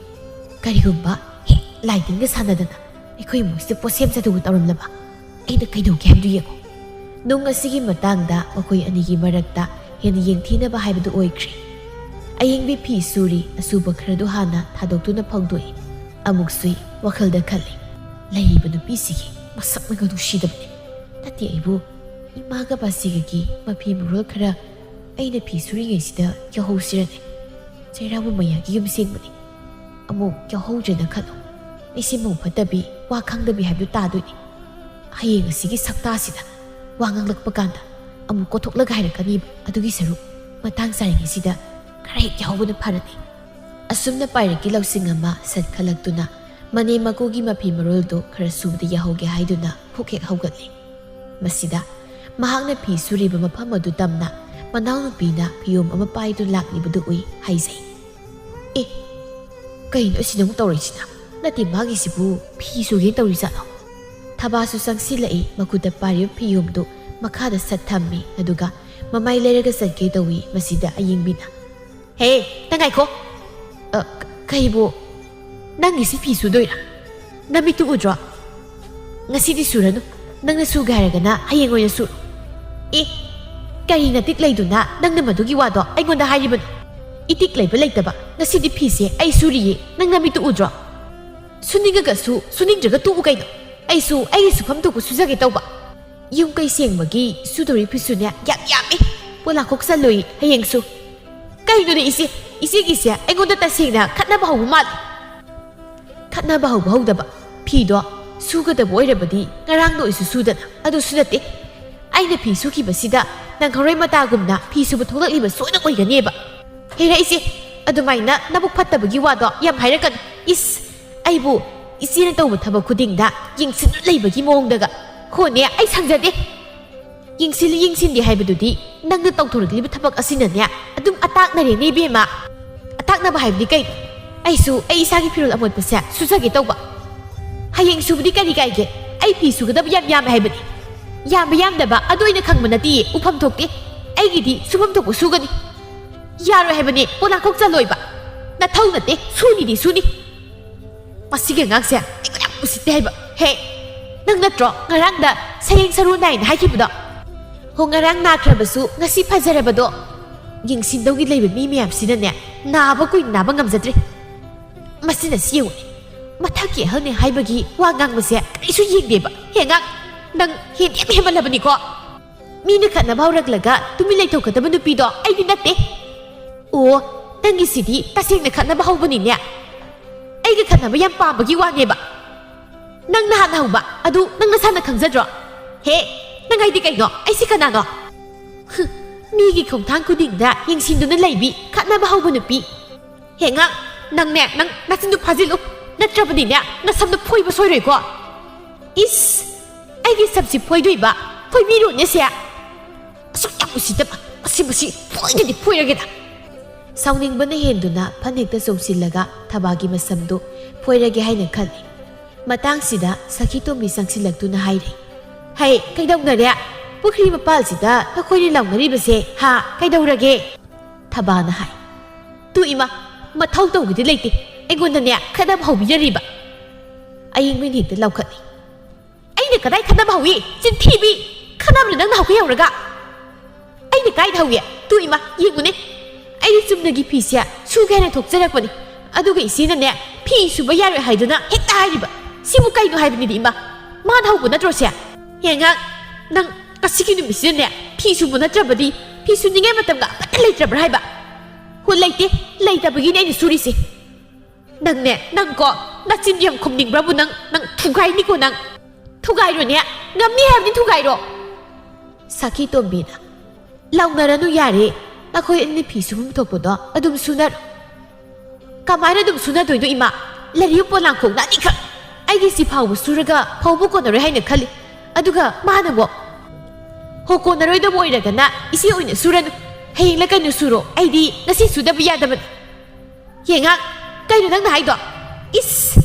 ꯀꯔꯤꯒꯨꯝꯕ ꯍꯦꯛ ꯂꯥꯏꯇꯤꯟꯒ ꯁꯥꯟꯅꯗꯅ ꯑꯩꯈꯣꯏ ꯏꯃꯨꯡꯁꯤꯗ ꯄꯣꯠꯁꯦꯝ ꯆꯥꯗꯧꯕ ꯇꯧꯔꯝꯂꯕ ꯑꯩꯅ ꯀꯩꯗꯧꯒꯦ ꯍꯥꯏꯕꯗꯨ ꯌꯦꯡꯉꯨ꯫ ꯅꯨꯡ ꯑꯁꯤꯒꯤ ꯃꯇꯥꯡꯗ ꯃꯈꯣꯏ ꯑꯅꯤꯒꯤ ꯃꯔꯛꯇ ꯍꯦꯟꯅ ꯌꯦꯡꯊꯤꯅꯕ ꯍꯥꯏꯕꯗꯨ ꯑꯣꯏꯈ꯭ꯔꯦ꯫ ꯑꯌꯦꯡꯕꯤ ꯐꯤ ꯁꯨꯔꯤ, ꯑꯁꯨꯕ ꯈꯔꯗꯨ ꯍꯥꯟꯅ ꯊꯥꯗꯣꯛꯇꯨꯅ ꯐꯧꯗꯣꯛꯏ꯫ ꯑꯃꯨꯛ ꯁꯨꯏ, ꯋꯥꯈꯜꯗ ꯈꯜꯂꯤ, ꯂꯩꯔꯤꯕ ꯅꯨꯄꯤꯁꯤꯒꯤ ꯃꯁꯛꯅꯒ ꯅꯨꯡꯁꯤꯗꯕꯅꯤ꯫ ꯅꯠꯇꯦ, ꯑꯩꯕꯨ ꯏꯃꯥꯒ ꯕꯥꯁꯤꯒꯒꯤ ꯃꯐꯤ ꯃꯔꯣꯜ ꯈꯔ ꯑꯩꯅ ꯐꯤ ꯁꯨꯔꯤꯉꯩꯁꯤꯗ ꯌꯥꯎꯍꯧꯁꯤꯔꯅꯦ꯫ ꯆꯩꯔꯥꯎꯕ ꯃꯌꯥꯒꯤ ꯌꯨꯝ ꯁꯦꯡꯕꯅꯤ, ꯑꯃꯨꯛ ꯌꯥꯎꯍꯧꯗ꯭ꯔꯦꯅ ꯈꯜꯂꯣ, ꯑꯩꯁꯦ ꯃꯧ ꯐꯠꯇꯕꯤ, ꯋꯥ ꯈꯪꯗꯕꯤ ꯍꯥꯏꯕꯗꯨ ꯇꯥꯗꯣꯏꯅꯤ꯫ ꯍꯌꯦꯡ ꯑꯁꯤꯒꯤ ꯁꯛꯇꯥꯁꯤꯗ ꯋꯥ ꯉꯥꯡꯂꯛꯄ ꯀꯥꯟꯗ ꯑꯃꯨꯛ ꯀꯣꯊꯣꯛꯂꯒ ꯍꯥꯏꯔꯛꯀꯅꯤꯕ꯫ ꯑꯗꯨꯒꯤ ꯁꯔꯨꯛ ꯃꯇꯥꯡ ꯆꯥꯔꯤꯉꯩꯁꯤꯗ ꯈꯔ ꯍꯦꯛ ꯌꯥꯎꯍꯧꯕꯅ ꯐꯔꯅꯤ꯫ ꯑꯁꯨꯝꯅ ꯄꯥꯏꯔꯛꯀꯤ ꯂꯧꯁꯤꯡ ꯑꯃ ꯁꯠ ꯈꯜꯂꯛꯇꯨꯅ ꯃꯅꯦ ꯃꯀꯨꯒꯤ ꯃꯐꯤ ꯃꯔꯣꯜꯗꯨ ꯈꯔ ꯁꯨꯕꯗ ꯌꯥꯍꯧꯒꯦ ꯍꯥꯏꯗꯨꯅ ꯐꯨꯛ ꯍꯦꯛ ꯍꯧꯒꯠꯂꯤ꯫ ꯃꯁꯤꯗ ꯃꯍꯥꯛꯅ ꯐꯤ ꯁꯨꯔꯤꯕ ꯃꯐꯝ ꯑꯗꯨ ꯇꯝꯅ ꯃꯅꯥꯎꯅꯨꯄꯤꯅ ꯐꯤꯌꯣꯝ ꯑꯃ ꯄꯥꯏꯗꯨꯅ ꯂꯥꯛꯂꯤꯕꯗꯨ ꯎꯏ ꯍꯥꯏꯖꯩ, ꯀꯩꯅꯣ ꯑꯁꯤꯅ ꯑꯃꯨꯛ ꯇꯧꯔꯛꯏꯁꯤꯅ? ꯅꯠꯇꯦ, ꯃꯥꯒꯤꯁꯤꯕꯨ ꯐꯤ ꯁꯨꯒꯦ ꯇꯧꯔꯤꯖꯥꯠꯂꯣ? ꯊꯕꯥꯁꯨ ꯆꯪꯁꯤꯜꯂꯛꯏ꯫ ꯃꯈꯨꯠꯇ ꯄꯥꯏꯔꯤꯕ ꯐꯤꯌꯣꯝꯗꯨ ꯃꯈꯥꯗ ꯁꯠ ꯊꯝꯃꯤ, ꯑꯗꯨꯒ ꯃꯃꯥꯏ ꯂꯩꯔꯒ ꯆꯠꯀꯦ ꯇꯧꯏ꯫ ꯃꯁꯤꯗ ꯑꯌꯦꯡꯕꯤꯅ, ꯍꯦ, ꯅꯪ ꯉꯥꯏꯈꯣ! ꯀꯩꯕꯨ, ꯅꯪꯒꯤꯁꯤ ꯐꯤ ꯁꯨꯗꯣꯏꯔꯥ? ꯅꯃꯤꯠꯇꯨ ꯎꯗ꯭ꯔꯣ? ꯉꯁꯤꯗꯤ ꯁꯨꯔꯅꯨ, ꯅꯪꯅ ꯁꯨꯒꯦ ꯍꯥꯏꯔꯒꯅ ꯍꯌꯦꯡ ꯑꯣꯏꯅ ꯁꯨꯔꯣ꯫ ꯀꯔꯤ ꯅꯇꯤꯛ ꯂꯩꯗꯨꯅ ꯅꯪꯅ ꯃꯗꯨꯒꯤ ꯋꯥꯗꯣ ꯑꯩꯉꯣꯟꯗ ꯍꯥꯏꯔꯤꯕꯅꯣ? ꯏꯇꯤꯛ ꯂꯩꯕ ꯂꯩꯇꯕ, ꯉꯁꯤꯗꯤ ꯐꯤꯁꯦ ꯑꯩ ꯁꯨꯔꯤꯌꯦ, ꯅꯪ ꯅꯃꯤꯠꯇꯨ ꯎꯗ꯭ꯔꯣ? ꯁꯨꯅꯤꯡꯉꯒꯁꯨ ꯁꯨꯅꯤꯡꯗ꯭ꯔꯒ ꯇꯣꯛꯎ ꯀꯩꯅꯣ? ꯑꯩꯁꯨ ꯑꯩꯒꯤ ꯁꯨꯐꯝ ꯊꯣꯛꯄ ꯁꯨꯖꯒꯦ ꯇꯧꯕ꯫ ꯌꯨꯝ ꯀꯩ ꯁꯦꯡꯕꯒꯤ ꯁꯨꯗꯧꯔꯤ ꯐꯤꯁꯨꯅꯦ ꯌꯥꯝꯃꯤ, ꯄꯣꯂꯥꯡꯈꯣꯛ ꯆꯜꯂꯨꯏ ꯍꯌꯦꯡꯁꯨ꯫ ꯀꯩꯅꯣꯅꯦ ꯏꯆꯦꯒꯤꯁꯦ ꯑꯩꯉꯣꯟꯗ ꯇꯁꯦꯡꯅ ꯈꯠꯅꯕ ꯍꯧꯕ ꯃꯥꯜꯂꯤ꯫ ꯈꯠꯅꯕ ꯍꯧꯗꯕ, ꯐꯤꯗꯣ ꯁꯨꯒꯗꯕ ꯑꯣꯏꯔꯕꯗꯤ ꯉꯔꯥꯡꯗ ꯑꯣꯏꯁꯨ ꯁꯨꯗꯅ, ꯑꯗꯨꯁꯨ ꯅꯠꯇꯦ꯫ ꯑꯩꯅ ꯐꯤ ꯁꯨꯈꯤꯕꯁꯤda ꯅꯪꯈꯧꯔꯩ ꯃꯇꯥꯒꯨꯝꯅ ꯐꯤ ꯁꯨꯕ ꯊꯣꯛꯂꯛꯂꯤꯕ ꯁꯣꯏꯅ ꯑꯣꯏꯒꯅꯦꯕ꯫ ꯍꯦꯔꯥ ꯏꯆꯦ, ꯑꯗꯨꯃꯥꯏꯅ ꯅꯕꯨꯛ ꯐꯠꯇꯕꯒꯤ ꯋꯥꯗꯣ ꯌꯥꯝ ꯍꯥꯏꯔꯛꯀꯅꯨ꯫ ꯑꯩꯕꯨ ꯏꯆꯦꯅ ꯇꯧꯕ ꯊꯕꯛ ꯈꯨꯗꯤꯡꯗ ꯌꯦꯡꯁꯤꯟꯅ ꯂꯩꯕꯒꯤ ꯃꯑꯣꯡꯗꯒ꯫ ꯍꯣꯅꯦ, ꯑꯩ ꯁꯪꯖꯗꯦ꯫ ꯌꯦꯡꯁꯤꯟꯗꯦ ꯍꯥꯏꯕꯗꯨꯗꯤ ꯅꯪꯅ ꯇꯧꯊꯣꯔꯛꯂꯤꯕ ꯊꯕꯛ ꯑꯁꯤꯅꯅꯦ ꯑꯗꯨꯝ ꯑꯇꯥꯛꯅꯔꯦꯅꯦ ꯏꯕꯦꯝꯃ꯫ ꯑꯇꯥꯛꯅꯕ ꯍꯥꯏꯕꯗꯤ ꯀꯩꯅꯣ? ꯑꯩꯁꯨ ꯑꯩ ꯏꯁꯥꯒꯤ ꯐꯤꯔꯣꯜ ꯑꯃꯣꯠꯄꯁꯦ ꯁꯨꯖꯒꯦ ꯇꯧꯕ ꯍꯌꯦꯡ ꯁꯨꯕꯗꯤ ꯀꯔꯤ ꯀꯥꯏꯒꯦ ꯑꯩ ꯐꯤ ꯁꯨꯒꯗꯕ ꯌꯥꯝꯃꯦ ꯍꯥꯏꯕꯅꯤ ꯌꯥꯝꯕ ꯌꯥꯝꯗꯕ ꯑꯗꯨ ꯑꯣꯏꯅ ꯈꯪꯕ ꯅꯠꯇꯤꯌꯦ ꯎꯐꯝ ꯊꯣꯛꯇꯦ ꯑꯩꯒꯤꯗꯤ ꯁꯨꯐꯝ ꯊꯣꯛꯄ ꯁꯨꯒꯅꯤ ꯌꯥꯔꯣꯏ ꯍꯥꯏꯕꯅꯤ ꯄꯣꯂꯥꯡꯈꯣꯛ ꯆꯠꯂꯣꯏꯕ ꯅꯊꯧ ꯅꯠꯇꯦ ꯁꯨꯅꯤꯗꯤ ꯁꯨꯅꯤ ꯃꯁꯤꯒꯤ ꯑꯉꯥꯡꯁꯦ ꯑꯩ ꯌꯥꯝ ꯎꯁꯤꯠꯇꯦ ꯍꯥꯏꯕ ꯍꯦ ꯅꯪ ꯅꯠꯇ꯭ꯔꯣ ꯉꯔꯥꯡꯗ ꯁꯌꯦꯡ ꯁꯔꯨ ꯅꯥꯏꯅ ꯍꯥꯏꯈꯤꯕꯗꯣ ꯍꯣ ꯉꯔꯥꯡ ꯅꯥꯈ꯭ꯔꯕꯁꯨ ꯉꯁꯤ ꯐꯖꯔꯕꯗꯣ ꯌꯦꯡꯁꯤꯟꯗꯧꯒꯤ ꯂꯩꯕ ꯃꯤ ꯃꯌꯥꯝꯁꯤꯅꯅꯦ ꯅꯥꯕ ꯀꯨꯏꯅ ꯅꯥꯕ ꯉꯝꯖꯗ꯭ꯔꯦ ꯃꯁꯤꯅ ꯁꯤ ꯌꯦꯡꯉꯨꯅꯦ ꯃꯊꯛꯀꯤ ꯑꯍꯜꯅꯦ ꯍꯥꯏꯕꯒꯤ ꯋꯥ ꯉꯥꯡꯕꯁꯦ ꯀꯔꯤꯁꯨ ꯌꯦꯡꯗꯦꯕ ꯍꯦꯉꯥꯡ ꯅꯪ ꯍꯦꯟ ꯌꯥꯝ ꯍꯦꯟꯃꯜꯂꯕꯅꯤꯀꯣ ꯃꯤꯅ ꯈꯠꯅꯕ ꯍꯧꯔꯛꯂꯒ ꯇꯨꯃꯤꯟ ꯂꯩꯊꯣꯛꯀꯗꯕ ꯅꯨꯄꯤꯗꯣ ꯑꯩꯗꯤ ꯅꯠꯇꯦ ꯑꯣ ꯅꯪꯒꯤꯁꯤꯗꯤ ꯇꯁꯦꯡꯅ ꯈꯠꯅꯕ ꯍꯧꯕꯅꯤꯅꯦ ꯑꯩꯒ ꯈꯠꯅꯕ ꯌꯥꯝ ꯄꯥꯝꯕꯒꯤ ꯋꯥꯅꯦꯕ ꯅꯪ ꯅꯍꯥꯟ ꯍꯧꯕ ꯑꯗꯨ ꯅꯪ ꯅꯁꯥꯅ ꯈꯪꯖꯗ꯭ꯔꯣ ꯍꯦ ꯅꯪ ꯍꯥꯏꯗꯤ ꯀꯩꯅꯣ ꯑꯩꯁꯤ ꯀꯅꯥꯅꯣ ꯃꯤꯒꯤ ꯈꯣꯡꯊꯥꯡ ꯈꯨꯗꯤꯡꯗ ꯌꯦꯡꯁꯤꯟꯗꯨꯅ ꯂꯩꯕꯤ ꯈꯠꯅꯕ ꯍꯧꯕ ꯅꯨꯄꯤ ꯍꯦꯉꯥꯡ ꯅꯪꯅꯦ ꯅꯪ ꯅꯆꯤꯟꯗꯨ ꯐꯥꯖꯤꯜꯂꯨ ꯅꯠꯇ꯭ꯔꯕꯗꯤꯅꯦ ꯅꯁꯝꯗꯨ ꯐꯣꯏꯕ ꯁꯣꯏꯔꯣꯏꯀꯣ ꯏꯁ ꯑꯩꯒꯤ ꯁꯝꯁꯤ ꯐꯣꯏꯗꯣꯏꯕ ꯐꯣꯏꯕꯤꯔꯣꯅꯦ ꯁꯦ ꯑꯁꯨꯛ ꯌꯥꯝ ꯎꯁꯤꯠꯇꯕ ꯃꯁꯤ ꯐꯣꯏꯗꯗꯤ ꯐꯣꯏꯔꯒꯦꯗ ꯁꯥꯎꯅꯤꯡꯕꯅ ꯍꯦꯟꯗꯨꯅ ꯐꯅꯦꯛꯇ ꯆꯣꯡꯁꯤꯜꯂꯒ ꯊꯕꯥꯒꯤ ꯃꯁꯝꯗꯨ ꯐꯣꯏꯔꯒꯦ ꯍꯥꯏꯅ ꯈꯜꯂꯤ ꯃꯇꯥꯡꯁꯤꯗ ꯁꯈꯤꯇꯣꯝꯕꯤ ꯆꯪꯁꯤꯜꯂꯛꯇꯨꯅ ꯍꯥꯏꯔꯦ ꯍꯩ ꯀꯩꯗꯧꯅꯔꯦ ꯄꯨꯈ꯭ꯔꯤ ꯃꯄꯥꯜꯁꯤꯗ ꯅꯈꯣꯏꯅꯤ ꯂꯥꯎꯅꯔꯤꯕꯁꯦ ꯍꯥ ꯀꯩꯗꯧꯔꯒꯦ ꯊꯕꯥꯅ ꯍꯥꯏ ꯇꯨ ꯏꯃꯥ ꯃꯊꯧ ꯇꯧꯕꯗꯤ ꯂꯩꯇꯦ ꯑꯩꯉꯣꯟꯗꯅꯦ ꯈꯠꯅꯕ ꯍꯧꯕꯤꯔꯤꯕ ꯑꯌꯤꯡꯕꯤꯅ ꯍꯦꯛꯇ ꯂꯥꯎꯈꯠꯂꯤ ꯑꯩꯅ ꯀꯗꯥꯏ ꯈꯠꯅꯕ ꯍꯧꯏ ꯆꯤꯟꯊꯤꯕꯤ ꯈꯠꯅꯕꯅ ꯅꯪꯅ ꯍꯧꯒꯦ ꯍꯧꯔꯒ ꯑꯩꯅ ꯀꯥꯏꯗ ꯍꯧꯏ ꯇꯨ ꯏꯃꯥ ꯌꯦꯡꯉꯨꯅꯦ ꯑꯩꯗꯤ ꯆꯨꯝꯅꯒꯤ ꯐꯤꯁꯦ ꯁꯨꯒꯦ ꯍꯥꯏꯅ ꯊꯣꯛꯆꯔꯛꯄꯅꯤ ꯑꯗꯨꯒ ꯏꯆꯦꯅꯅꯦ ꯐꯤ ꯁꯨꯕ ꯌꯥꯔꯣꯏ ꯍꯥꯏꯗꯨꯅ ꯍꯦꯛꯇ ꯍꯥꯏꯔꯤꯕ ꯁꯤꯕꯨ ꯀꯩꯅꯣ ꯍꯥꯏꯕꯅꯤꯗꯤ ꯏꯃꯥ ꯃꯥꯅ ꯍꯧꯕ ꯅꯠꯇ꯭ꯔꯣ ꯁꯦ ꯍꯦꯉꯥꯡ ꯅꯪ ꯉꯁꯤꯒꯤ ꯅꯨꯃꯤꯠꯁꯤꯗꯅꯦ ꯐꯤ ꯁꯨꯕ ꯅꯠꯇ꯭ꯔꯕꯗꯤ ꯐꯤ ꯁꯨꯅꯤꯡꯉꯥꯏ ꯃꯇꯝꯒ ꯑꯃꯠꯇ ꯂꯩꯇ꯭ꯔꯕ꯭ꯔꯥ ꯍꯥꯏꯕ ꯍꯣꯏ ꯂꯩꯇꯦ ꯂꯩꯇꯕꯒꯤꯅꯦ ꯑꯩꯅ ꯁꯨꯔꯤꯁꯦ ꯅꯪꯅꯦ ꯅꯪꯀꯣ ꯅꯆꯤꯟ ꯌꯥꯝ ꯈꯨꯝꯅꯤꯡꯕ꯭ꯔꯕꯨ ꯅꯪ ꯊꯨꯒꯥꯏꯅꯤꯀꯣ ꯅꯪ ꯊꯨꯒꯥꯏꯔꯣꯅꯦ ꯉꯝꯅꯤ ꯍꯥꯏꯕꯗꯤ ꯊꯨꯒꯥꯏꯔꯣ ꯁꯈꯤꯇꯣꯝꯕꯤꯅ ꯂꯥꯎꯅꯔꯅꯨ ꯌꯥꯔꯦ ꯅꯈꯣꯏ ꯑꯅꯤ ꯐꯤ ꯁꯨꯐꯝ ꯊꯣꯛꯄꯗꯣ ꯑꯗꯨꯝ ꯁꯨꯅꯔꯣ ꯀꯃꯥꯏꯅ ꯑꯗꯨꯝ ꯁꯨꯅꯗꯣꯏꯅꯣ ꯏꯃꯥ ꯂꯩꯔꯤꯕ ꯄꯣꯂꯥꯡꯈꯣꯛꯅ ꯑꯅꯤꯈꯛ ꯑꯩꯒꯤ ꯁꯤ ꯐꯥꯎꯕ ꯁꯨꯔꯒ ꯐꯧꯕ ꯀꯣꯟꯅꯔꯣꯏ ꯍꯥꯏꯅ ꯈꯜꯂꯤ ꯑꯗꯨꯒ ꯃꯥꯅꯕꯣ ꯍꯣ ꯀꯣꯟꯅꯔꯣꯏꯗꯕ ꯑꯣꯏꯔꯒꯅ ꯏꯆꯦ ꯑꯣꯏꯅ ꯁꯨꯔꯅꯨ ꯍꯌꯦꯡꯂ ꯀꯩꯅꯣ ꯁꯨꯔꯣ ꯑꯩꯗꯤ ꯉꯁꯤ ꯁꯨꯗꯕ ꯌꯥꯗꯕꯅꯤ ꯌꯦꯉꯥꯡ ꯀꯩꯅꯣ ꯅꯪꯅ ꯍꯥꯏꯗꯣ ꯏꯁ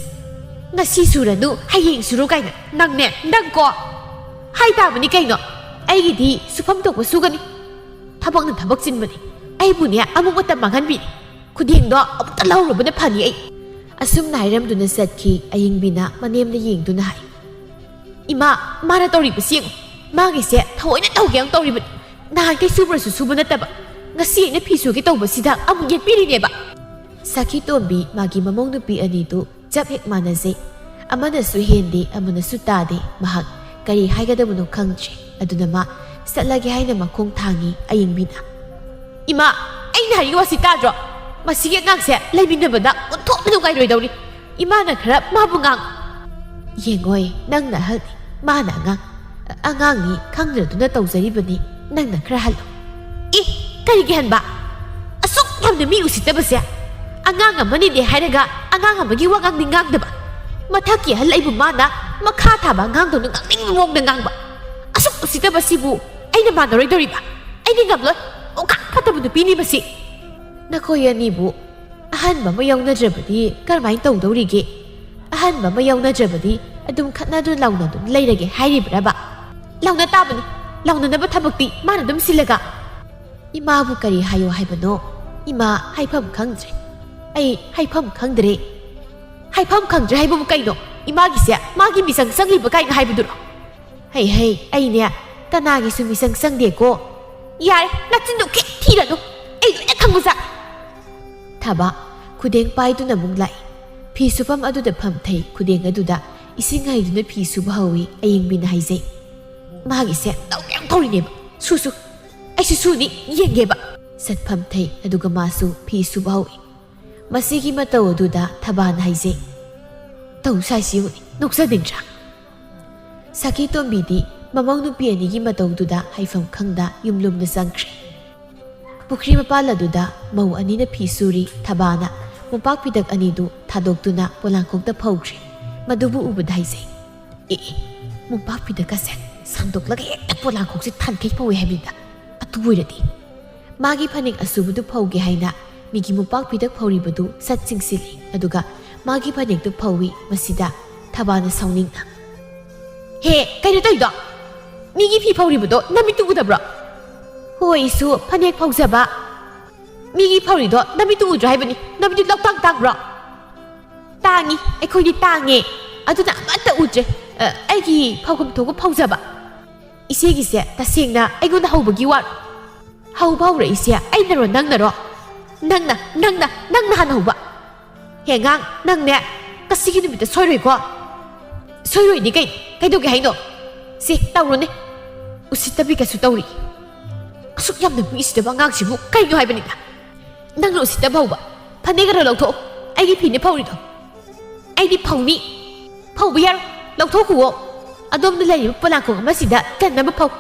ngasi suranu hayeng suru kaina nangne nangko hai tabani kaino aigi di sufam tokba sugani thabakna thabak chinbani ai bunia amu matam manganbi khuding do amta laurubana phani ai asum nairam duna satki aying bina manemna yeng duna hai ima mara tori basieng magi se thoina tawgyang tori bani na kai super su subana taba ngasi ne phisu ki tawba sida amu yet piri ne ba sakhi tombi magi mamong nu pi ani tu jab hek manaze amana su hindi amana su tade mahak kari haigadabuno khangche aduna ma satlage haina makhong thangi aying bina ima aina hari wasi tadro masige ngangse leibinabada uthopnu gai roi dawri ima na khara mabungang yengoi nang na hal ma na angang ni khangraduna tawjari bani nang na khara hal I kari ge hanba asuk yamna mi usitabase angang amani de hairaga angang amagi wagang ningang daba mathaki hal aibu mana makha thaba ngang do ngang ning mong da ngang ba asuk usitaba sibu aina ma doroi dori ba aini ngablo o ka khatabu du pini basi nakoyani bu ahan ba mayawna jabadi karmai taw dori ge ahan ba mayawna jabadi adum khatna du launa du leirage hairi braba launa tabani launa na ba thabakti mana dum silaga ima bu kari hayo haibano ima haifam khangje ai haifam khangdre haifam khangdre haibu kaino imagi se magi misang sangli ba kaino haibuduro hei hei ai ne kanagi su misang sangde ko yare natin du ke thiranu ai du khangbuza thaba khudeng pai du na munglai phi supam adu da pham thei khudeng adu da ising hai du na phi su bawi aying bin haije magi se taw yang thori ne su su ai su ni yenge ba sat pham thei adu ga masu phi su bawi masigi matau duda thaban haije tau sai siu noksa dincha saki tombi di mamang nu piani gi matau duda haifam khangda yumlum na sangkhri pukri mapala duda mau ani na phisuri thabana mupak pidak ani du thadok tuna polangkok da phaukhri madubu ubud haije mupak pidak ka se sandok laga ekta polangkok si thankai phawi habida atubuirati magi phanik asubu du phauge haina ꯃꯤꯒꯤ ꯃꯨꯄꯥꯛ ꯄꯤꯗꯛ ꯐꯧꯔꯤꯕꯗꯨ ꯁꯠ ꯆꯤꯡꯁꯤꯜꯂꯤ ꯑꯗꯨꯒ ꯃꯥꯒꯤ ꯐꯅꯦꯛꯇꯨ ꯐꯧꯏ ꯃꯁꯤꯗ ꯊꯕꯥꯅ ꯁꯥꯎꯅꯤꯡꯅ ꯍꯦ ꯀꯩꯅꯣ ꯇꯧꯏꯗꯣ ꯃꯤꯒꯤ ꯐꯤ ꯐꯧꯔꯤꯕꯗꯣ ꯅꯃꯤꯠꯇꯨ ꯎꯗꯕ꯭ꯔꯣ ꯍꯣꯏꯁꯨ ꯐꯅꯦꯛ ꯐꯧꯖꯕ ꯃꯤꯒꯤ ꯐꯧꯔꯤꯗꯣ ꯅꯃꯤꯠꯇꯨ ꯎꯗ꯭ꯔꯣ ꯍꯥꯏꯕꯅꯤ ꯅꯃꯤꯠꯇꯨ ꯂꯧꯇꯥꯡ ꯇꯥꯡꯕ꯭ꯔꯣ ꯇꯥꯡꯉꯤ ꯑꯩꯈꯣꯏꯗꯤ ꯇꯥꯡꯉꯦ ꯑꯗꯨꯅ ꯑꯃꯠꯇ ꯎꯗ꯭ꯔꯦ ꯑꯩꯒꯤ ꯐꯧꯐꯝ ꯊꯣꯛꯄ ꯐꯧꯖꯕ ꯏꯆꯦꯒꯤꯁꯦ ꯇꯁꯦꯡꯅ ꯑꯩꯉꯣꯟꯗ ꯍꯧꯕꯒꯤ ꯋꯥꯔꯣ ꯍꯧꯕ ꯍꯧꯔꯛꯏꯁꯦ ꯑꯩꯅꯔꯣ ꯅꯪꯅꯔꯣ ꯅꯪꯅ ꯍꯥꯟꯅ ꯍꯧꯕ ꯍꯦꯉꯥꯡ ꯅꯪꯅꯦ ꯉꯁꯤꯒꯤ ꯅꯨꯃꯤꯠꯇ ꯁꯣꯏꯔꯣꯏꯀꯣ ꯁꯣꯏꯔꯣꯏꯗꯤ ꯀꯩꯗꯧꯒꯦ ꯍꯥꯏꯅꯣ ꯁꯤ ꯇꯧꯔꯣꯅꯦ ꯎꯁꯤꯠꯇꯕꯤ ꯀꯩꯁꯨ ꯇꯧꯔꯤ ꯑꯁꯨꯛ ꯌꯥꯝꯅ ꯃꯤꯁꯤꯗꯕ ꯑꯉꯥꯡꯁꯤꯕꯨ ꯀꯩꯅꯣ ꯍꯥꯏꯕꯅꯤꯗ ꯅꯪꯅ ꯎꯁꯤꯠꯇꯕ ꯍꯧꯕ ꯐꯅꯦꯛ ꯈꯔ ꯂꯧꯊꯣꯛꯑꯣ ꯑꯩꯒꯤ ꯐꯤꯅꯦ ꯐꯧꯔꯤꯗꯣ ꯑꯩꯗꯤ ꯐꯧꯅꯤ ꯐꯧꯕ ꯌꯥꯔꯣ ꯂꯧꯊꯣꯛꯈꯨꯋꯣ ꯑꯗꯣꯝꯗ ꯂꯩꯔꯤꯕ ꯄꯣꯂꯥꯡꯈꯣꯡ ꯑꯃꯁꯤꯗ ꯆꯟꯅꯕ ꯐꯧ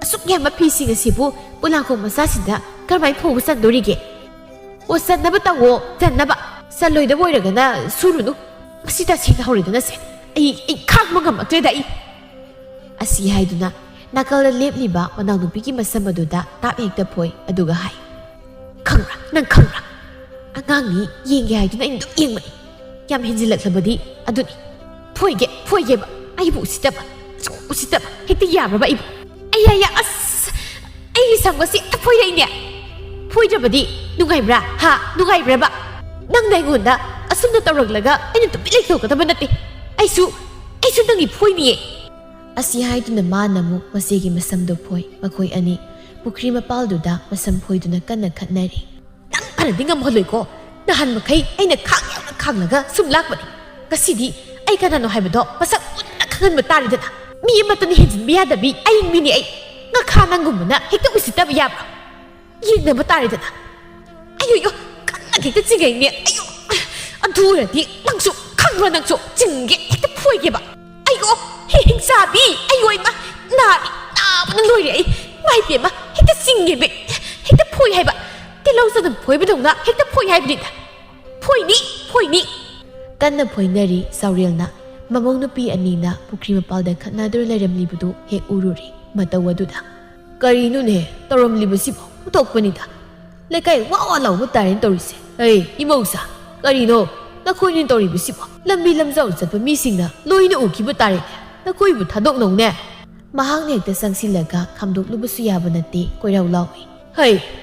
ꯑꯁꯨꯛ ꯌꯥꯝꯕ ꯐꯤꯁꯤꯡ ꯑꯁꯤꯕꯨ ꯄꯣꯂꯥꯡꯈꯣꯡ ꯃꯆꯥꯁꯤꯗ ꯀꯔꯝꯍꯥꯏꯅ ꯐꯧꯕ ꯆꯟꯗꯣꯔꯤꯒꯦ ꯑꯣ ꯆꯟꯅꯕ ꯇꯧꯋꯣ ꯆꯟꯅꯕ ꯆꯜꯂꯣꯏꯗꯕ ꯑꯣꯏꯔꯒꯅ ꯁꯨꯔꯨꯅꯨ ꯃꯁꯤ ꯇꯁꯦꯡꯅ ꯍꯧꯔꯤꯗꯅꯁꯦ ꯑꯩ ꯈꯥꯡꯕ ꯉꯝꯃꯛꯇ꯭ꯔꯦꯗ ꯑꯩ ꯑꯁꯤ ꯍꯥꯏꯗꯨꯅ ꯅꯥꯀꯜꯗ ꯂꯦꯞꯂꯤꯕ ꯃꯅꯥꯎꯅꯨꯄꯤꯒꯤ ꯃꯁꯝ ꯑꯗꯨꯗ ꯇꯥꯞ ꯍꯦꯛꯇ ꯐꯣꯏ ꯑꯗꯨꯒ ꯍꯥꯏ ꯈꯪꯕ꯭ꯔꯥ ꯅꯪ ꯈꯪꯕ꯭ꯔꯥ ꯑꯉꯥꯡꯅꯤ ꯌꯦꯡꯒꯦ ꯍꯥꯏꯗꯨꯅ ꯑꯩꯅ ꯑꯗꯨꯝ ꯌꯦꯡꯕꯅꯤ ꯌꯥꯝ ꯍꯦꯟꯖꯤꯜꯂꯛꯂꯕꯗꯤ ꯑꯗꯨꯅꯤ ꯐꯣꯏꯒꯦꯕ ꯑꯩꯕꯨ ꯎꯁꯤꯠꯇꯕ ꯎꯁꯤꯠꯇꯕ ꯍꯦꯛꯇ ꯌꯥꯕ꯭ꯔꯕ ꯑꯩꯕꯨ ꯑꯩ ꯑꯁ ꯑꯩꯒꯤ ꯁꯝꯒꯁꯤ ꯍꯦꯛꯇ ꯐꯣꯏꯔꯛꯏꯅꯦ ꯐꯣꯏꯗ꯭ꯔꯕꯗꯤ ꯅꯨꯡꯉꯥꯏꯕ꯭ꯔꯥ ꯅꯨꯡꯉꯥꯏꯕ꯭ꯔꯕ ꯅꯪꯅ ꯑꯩꯉꯣꯟꯗ ꯑꯁꯨꯝꯅ ꯇꯧꯔꯛꯂꯒ ꯑꯩꯅ ꯇꯨꯃꯤꯟ ꯂꯩꯊꯣꯛꯀꯗꯕ ꯅꯠꯇꯦ ꯑꯩꯁꯨ ꯅꯪꯒꯤ ꯐꯣꯏꯅꯤꯌꯦ ꯑꯁꯤ ꯍꯥꯏꯗꯨꯅ ꯃꯥꯅ ꯑꯃꯨꯛ ꯃꯆꯦꯒꯤ ꯃꯁꯝꯗꯨ ꯐꯣꯏ ꯃꯈꯣꯏ ꯑꯅꯤ ꯄꯨꯈ꯭ꯔꯤ ꯃꯄꯥꯜꯗꯨꯗ ꯃꯁꯝ ꯐꯣꯏꯗꯨꯅ ꯀꯟꯅ ꯈꯠꯅꯔꯤ ꯅꯪ ꯐꯅꯗꯤ ꯉꯝꯍꯜꯂꯣꯏꯀꯣ ꯅꯍꯥꯟ ꯃꯈꯩ ꯑꯩꯅ ꯌꯥꯝꯅ ꯈꯥꯡꯂꯒ ꯁꯨꯝ ꯂꯥꯛꯄꯅꯤ ꯉꯁꯤꯗꯤ ꯑꯩ ꯀꯅꯥꯅꯣ ꯍꯥꯏꯕꯗꯣ ꯃꯁꯛ ꯃꯨꯟꯅ ꯈꯪꯍꯟꯕ ꯇꯥꯔꯦꯗꯅ ꯃꯤ ꯑꯃꯠꯇꯅ ꯍꯦꯟꯖꯤꯟꯕ ꯌꯥꯗꯕꯤ ꯑꯌꯤꯡꯕꯤꯅꯤ ꯑꯩ ꯉꯈꯥ ꯅꯪꯒꯨꯝꯕꯅ ꯍꯦꯛꯇ ꯎꯁꯤꯠꯇꯕ ꯌꯥꯕ꯭ꯔꯣ ꯌꯦꯡꯅꯕ ꯇꯥꯔꯦꯗꯅ ꯑꯌꯣ ꯀꯟꯅ ꯍꯦꯛꯇ ꯆꯤꯡꯒꯩꯅꯦ ꯑꯌꯣ ꯑꯗꯨ ꯑꯣꯏꯔꯗꯤ ꯅꯪꯁꯨ ꯈꯪꯕ꯭ꯔꯥ ꯅꯪꯁꯨ ꯆꯤꯡꯒꯦ ꯍꯦꯛꯇ ꯐꯣꯏꯒꯦꯕ ꯑꯩꯌꯣ ꯍꯤꯡꯆꯥꯕꯤ ꯑꯩꯌꯣ ꯏꯃꯥ ꯅꯥꯕꯅ ꯂꯣꯏꯔꯦ ꯑꯩ ꯃꯥꯏ ꯄꯦꯝꯃ ꯍꯦꯛꯇ ꯆꯤꯡꯒꯦꯕ ꯍꯦꯛꯇ ꯐꯣꯏ ꯍꯥꯏꯕ ꯇꯤꯜꯍꯧ ꯆꯅꯝ ꯐꯣꯏꯕꯗꯧꯅ ꯍꯦꯛꯇ ꯐꯣꯏ ꯍꯥꯏꯕꯅꯤꯗ ꯐꯣꯏꯅꯤ ꯀꯟꯅ ꯐꯣꯏꯅꯔꯤ ꯆꯥꯎꯔꯦꯜꯅ ꯃꯃꯧ ꯅꯨꯄꯤ ꯑꯅꯤꯅ ꯄꯨꯈ꯭ꯔꯤ ꯃꯄꯥꯜꯗ ꯈꯠꯅꯗꯨꯅ ꯂꯩꯔꯝꯂꯤꯕꯗꯨ ꯍꯦꯛ ꯎꯔꯨꯔꯤ ꯃꯇꯧ ꯑꯗꯨꯗ ꯀꯔꯤꯅꯣꯅꯦ ꯇꯧꯔꯝꯂꯤꯕꯁꯤꯕꯣ ꯎꯊꯣꯛꯄꯅꯤꯗ ꯂꯩꯀꯥꯏ ꯋꯥ ꯂꯥꯎꯕ ꯇꯥꯔꯦꯅ ꯇꯧꯔꯤꯁꯦ ꯏꯃꯧꯁꯥ ꯀꯔꯤꯅꯣ ꯅꯈꯣꯏꯅ ꯇꯧꯔꯤꯕꯁꯤꯕꯣ ꯂꯝꯕꯤ ꯂꯝꯖꯥꯎ ꯆꯠꯄ ꯃꯤꯁꯤꯡꯅ ꯂꯣꯏꯅ ꯎꯈꯤꯕ ꯇꯥꯔꯦꯅꯦ ꯅꯈꯣꯏꯕꯨ ꯊꯥꯗꯣꯛꯅꯧꯅꯦ ꯃꯍꯥꯛꯅ ꯍꯦꯛꯇ ꯆꯪꯁꯤꯜꯂꯒ ꯈꯥꯝꯗꯣꯛꯂꯨꯕꯁꯨ ꯌꯥꯕ ꯅꯠꯇꯦ ꯀꯣꯏꯔꯥꯎ ꯂꯥꯎꯏ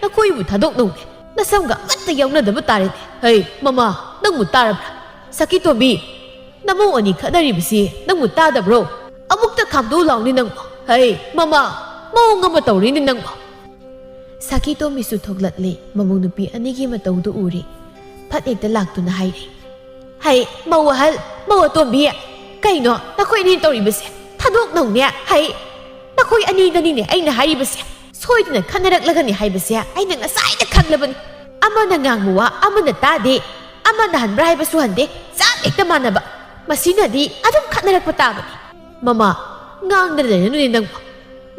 ꯅꯈꯣꯏꯕꯨ ꯊꯥꯗꯣꯛꯅꯧꯅꯦ ꯅꯁꯝꯒ ꯑꯃꯠꯇ ꯌꯥꯎꯅꯗꯕ ꯇꯥꯔꯦꯅꯦ ꯃꯃꯥ ꯅꯪꯕꯨ ꯇꯥꯔꯕ꯭ꯔꯥ ꯁꯈꯤꯇꯣꯝꯕꯤ ꯅꯃꯧ ꯑꯅꯤ ꯈꯠꯅꯔꯤꯕꯁꯤ ꯅꯪꯕꯨ ꯇꯥꯗꯕ꯭ꯔꯣ ꯑꯃꯨꯛꯇ ꯈꯥꯝꯗꯣꯛ ꯂꯥꯎꯅꯤ ꯅꯪꯕꯨ ꯃꯃꯥ ꯃꯑꯣꯡ ꯑꯃ ꯇꯧꯔꯤꯅꯤ ꯅꯪꯕꯨ ꯁꯈꯤꯇꯣꯝꯕꯤꯁꯨ ꯊꯣꯛꯂꯛꯂꯤ ꯃꯃꯧ ꯅꯨꯄꯤ ꯑꯅꯤꯒꯤ ꯃꯇꯧꯗꯨ ꯎꯔꯤ ꯐꯠ ꯍꯦꯛꯇ ꯂꯥꯛꯇꯨꯅ ꯍꯥꯏꯔꯤ ꯃꯧ ꯑꯍꯜ ꯃꯧ ꯑꯇꯣꯝꯕꯤ ꯀꯩꯅꯣ ꯅꯈꯣꯏ ꯑꯅꯤ ꯇꯧꯔꯤꯕꯁꯦ ꯊꯥꯗꯣꯛꯅꯧꯅꯦ ꯅꯈꯣꯏ ꯑꯅꯤꯗꯅꯤꯅꯦ ꯑꯩꯅ ꯍꯥꯏꯔꯤꯕꯁꯦ ꯁꯣꯏꯗꯅ ꯈꯠꯅꯔꯛꯂꯒꯅꯤ ꯍꯥꯏꯕꯁꯦ ꯑꯩꯅ ꯉꯁꯥꯏꯅ ꯈꯪꯂꯕꯅꯤ ꯑꯃꯅ ꯉꯥꯡꯕ ꯋꯥ ꯑꯃꯅ ꯇꯥꯗꯦ ꯑꯃꯅ ꯍꯟꯕ꯭ꯔꯥ ꯍꯥꯏꯕꯁꯨ ꯍꯟꯗꯦ ꯆꯞ ꯍꯦꯛꯇ ꯃꯥꯟꯅꯕ ꯃꯁꯤꯅꯗꯤ ꯑꯗꯨꯝ ꯈꯠꯅꯔꯛꯄ ꯇꯥꯕꯅꯤ ꯃꯃꯥ ꯉꯥꯡꯗꯅ ꯂꯩꯔꯅꯨꯅꯦ ꯅꯪꯕꯨ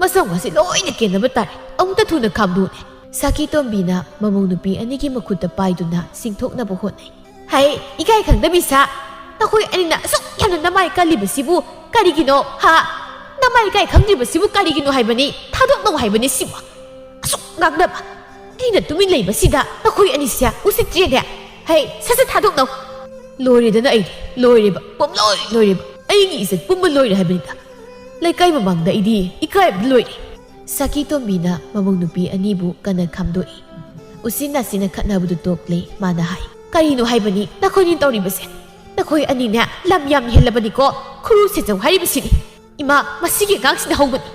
ꯃꯁꯝꯒꯁꯤ ꯂꯣꯏꯅ ꯀꯦꯟꯅꯕ ꯇꯥꯔꯦ ꯑꯃꯨꯛꯇ ꯊꯨꯅ ꯈꯥꯝꯗꯣꯛꯎꯅꯦ ꯁꯈꯤꯇꯣꯝꯕꯤꯅ ꯃꯃꯧ ꯅꯨꯄꯤ ꯑꯅꯤꯒꯤ ꯃꯈꯨꯠꯇ ꯄꯥꯏꯗꯨꯅ ꯁꯤꯡꯊꯣꯛꯅꯕ ꯍꯣꯠꯅꯩ ꯏꯀꯥꯏ ꯈꯪꯗꯕꯤ ꯁꯥ ꯅꯈꯣꯏ ꯑꯅꯤꯅ ꯑꯁꯨꯛ ꯌꯥꯝꯅ ꯅꯃꯥꯏ ꯀꯜꯂꯤꯕꯁꯤꯕꯨ ꯀꯔꯤꯒꯤꯅꯣ ꯅꯃꯥꯏ ꯏꯀꯥꯏ ꯈꯪꯗ꯭ꯔꯤꯕꯁꯤꯕꯨ ꯀꯔꯤꯒꯤꯅꯣ ꯍꯥꯏꯕꯅꯤ ꯊꯥꯗꯣꯛꯅꯧ ꯍꯥꯏꯕꯅꯤ siwa asuk ngagnaba aina tumin lay basida nakhoy anisya usitjede hey sasa thadok no lori dana ai lori ba pom lori ba ai gi isat pum lori habinda laikai mamang da idi ikai lori saki tombina mamong nupi anibu kana khamdoi usina sina khatna budu tokle mana hai kari no haibani nakhoy ni tawri base nakhoy ani na lam yam helabani ko khuru se jaw hari basini ima masigi gang sina hawbani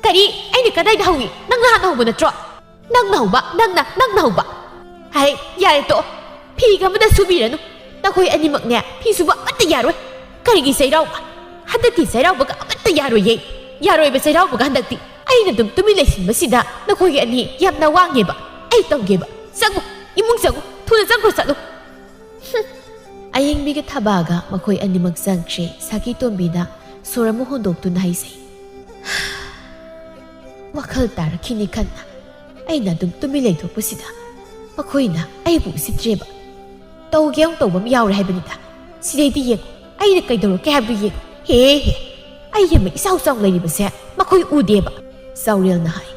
kari aini kadai da hawi nang na hawba na tro nang na hawba hai yare to phi ga mada subiranu nakhoy ani makne phi suba atta yaroi kari gi sai raw hadati sai raw ba atta yaroi ye yaroi ba sai raw ba handakti aina dum tumi lesin basida nakhoy gi ani yamna wange ba ai tawge ba sangu imung sangu thuna jangko sadu ayeng biga thabaga makhoi animak jangche saki tombina soramu hondok tu nai sei wakhal tar khini khanna aina dum tumi lei thok pasida makhoi na ai bu sitreba tawgeng tawbam yawre haibani da sidai di yek aina kaidoro ke habu yek he ai yem isau saw lei base makhoi udeba saurel na hai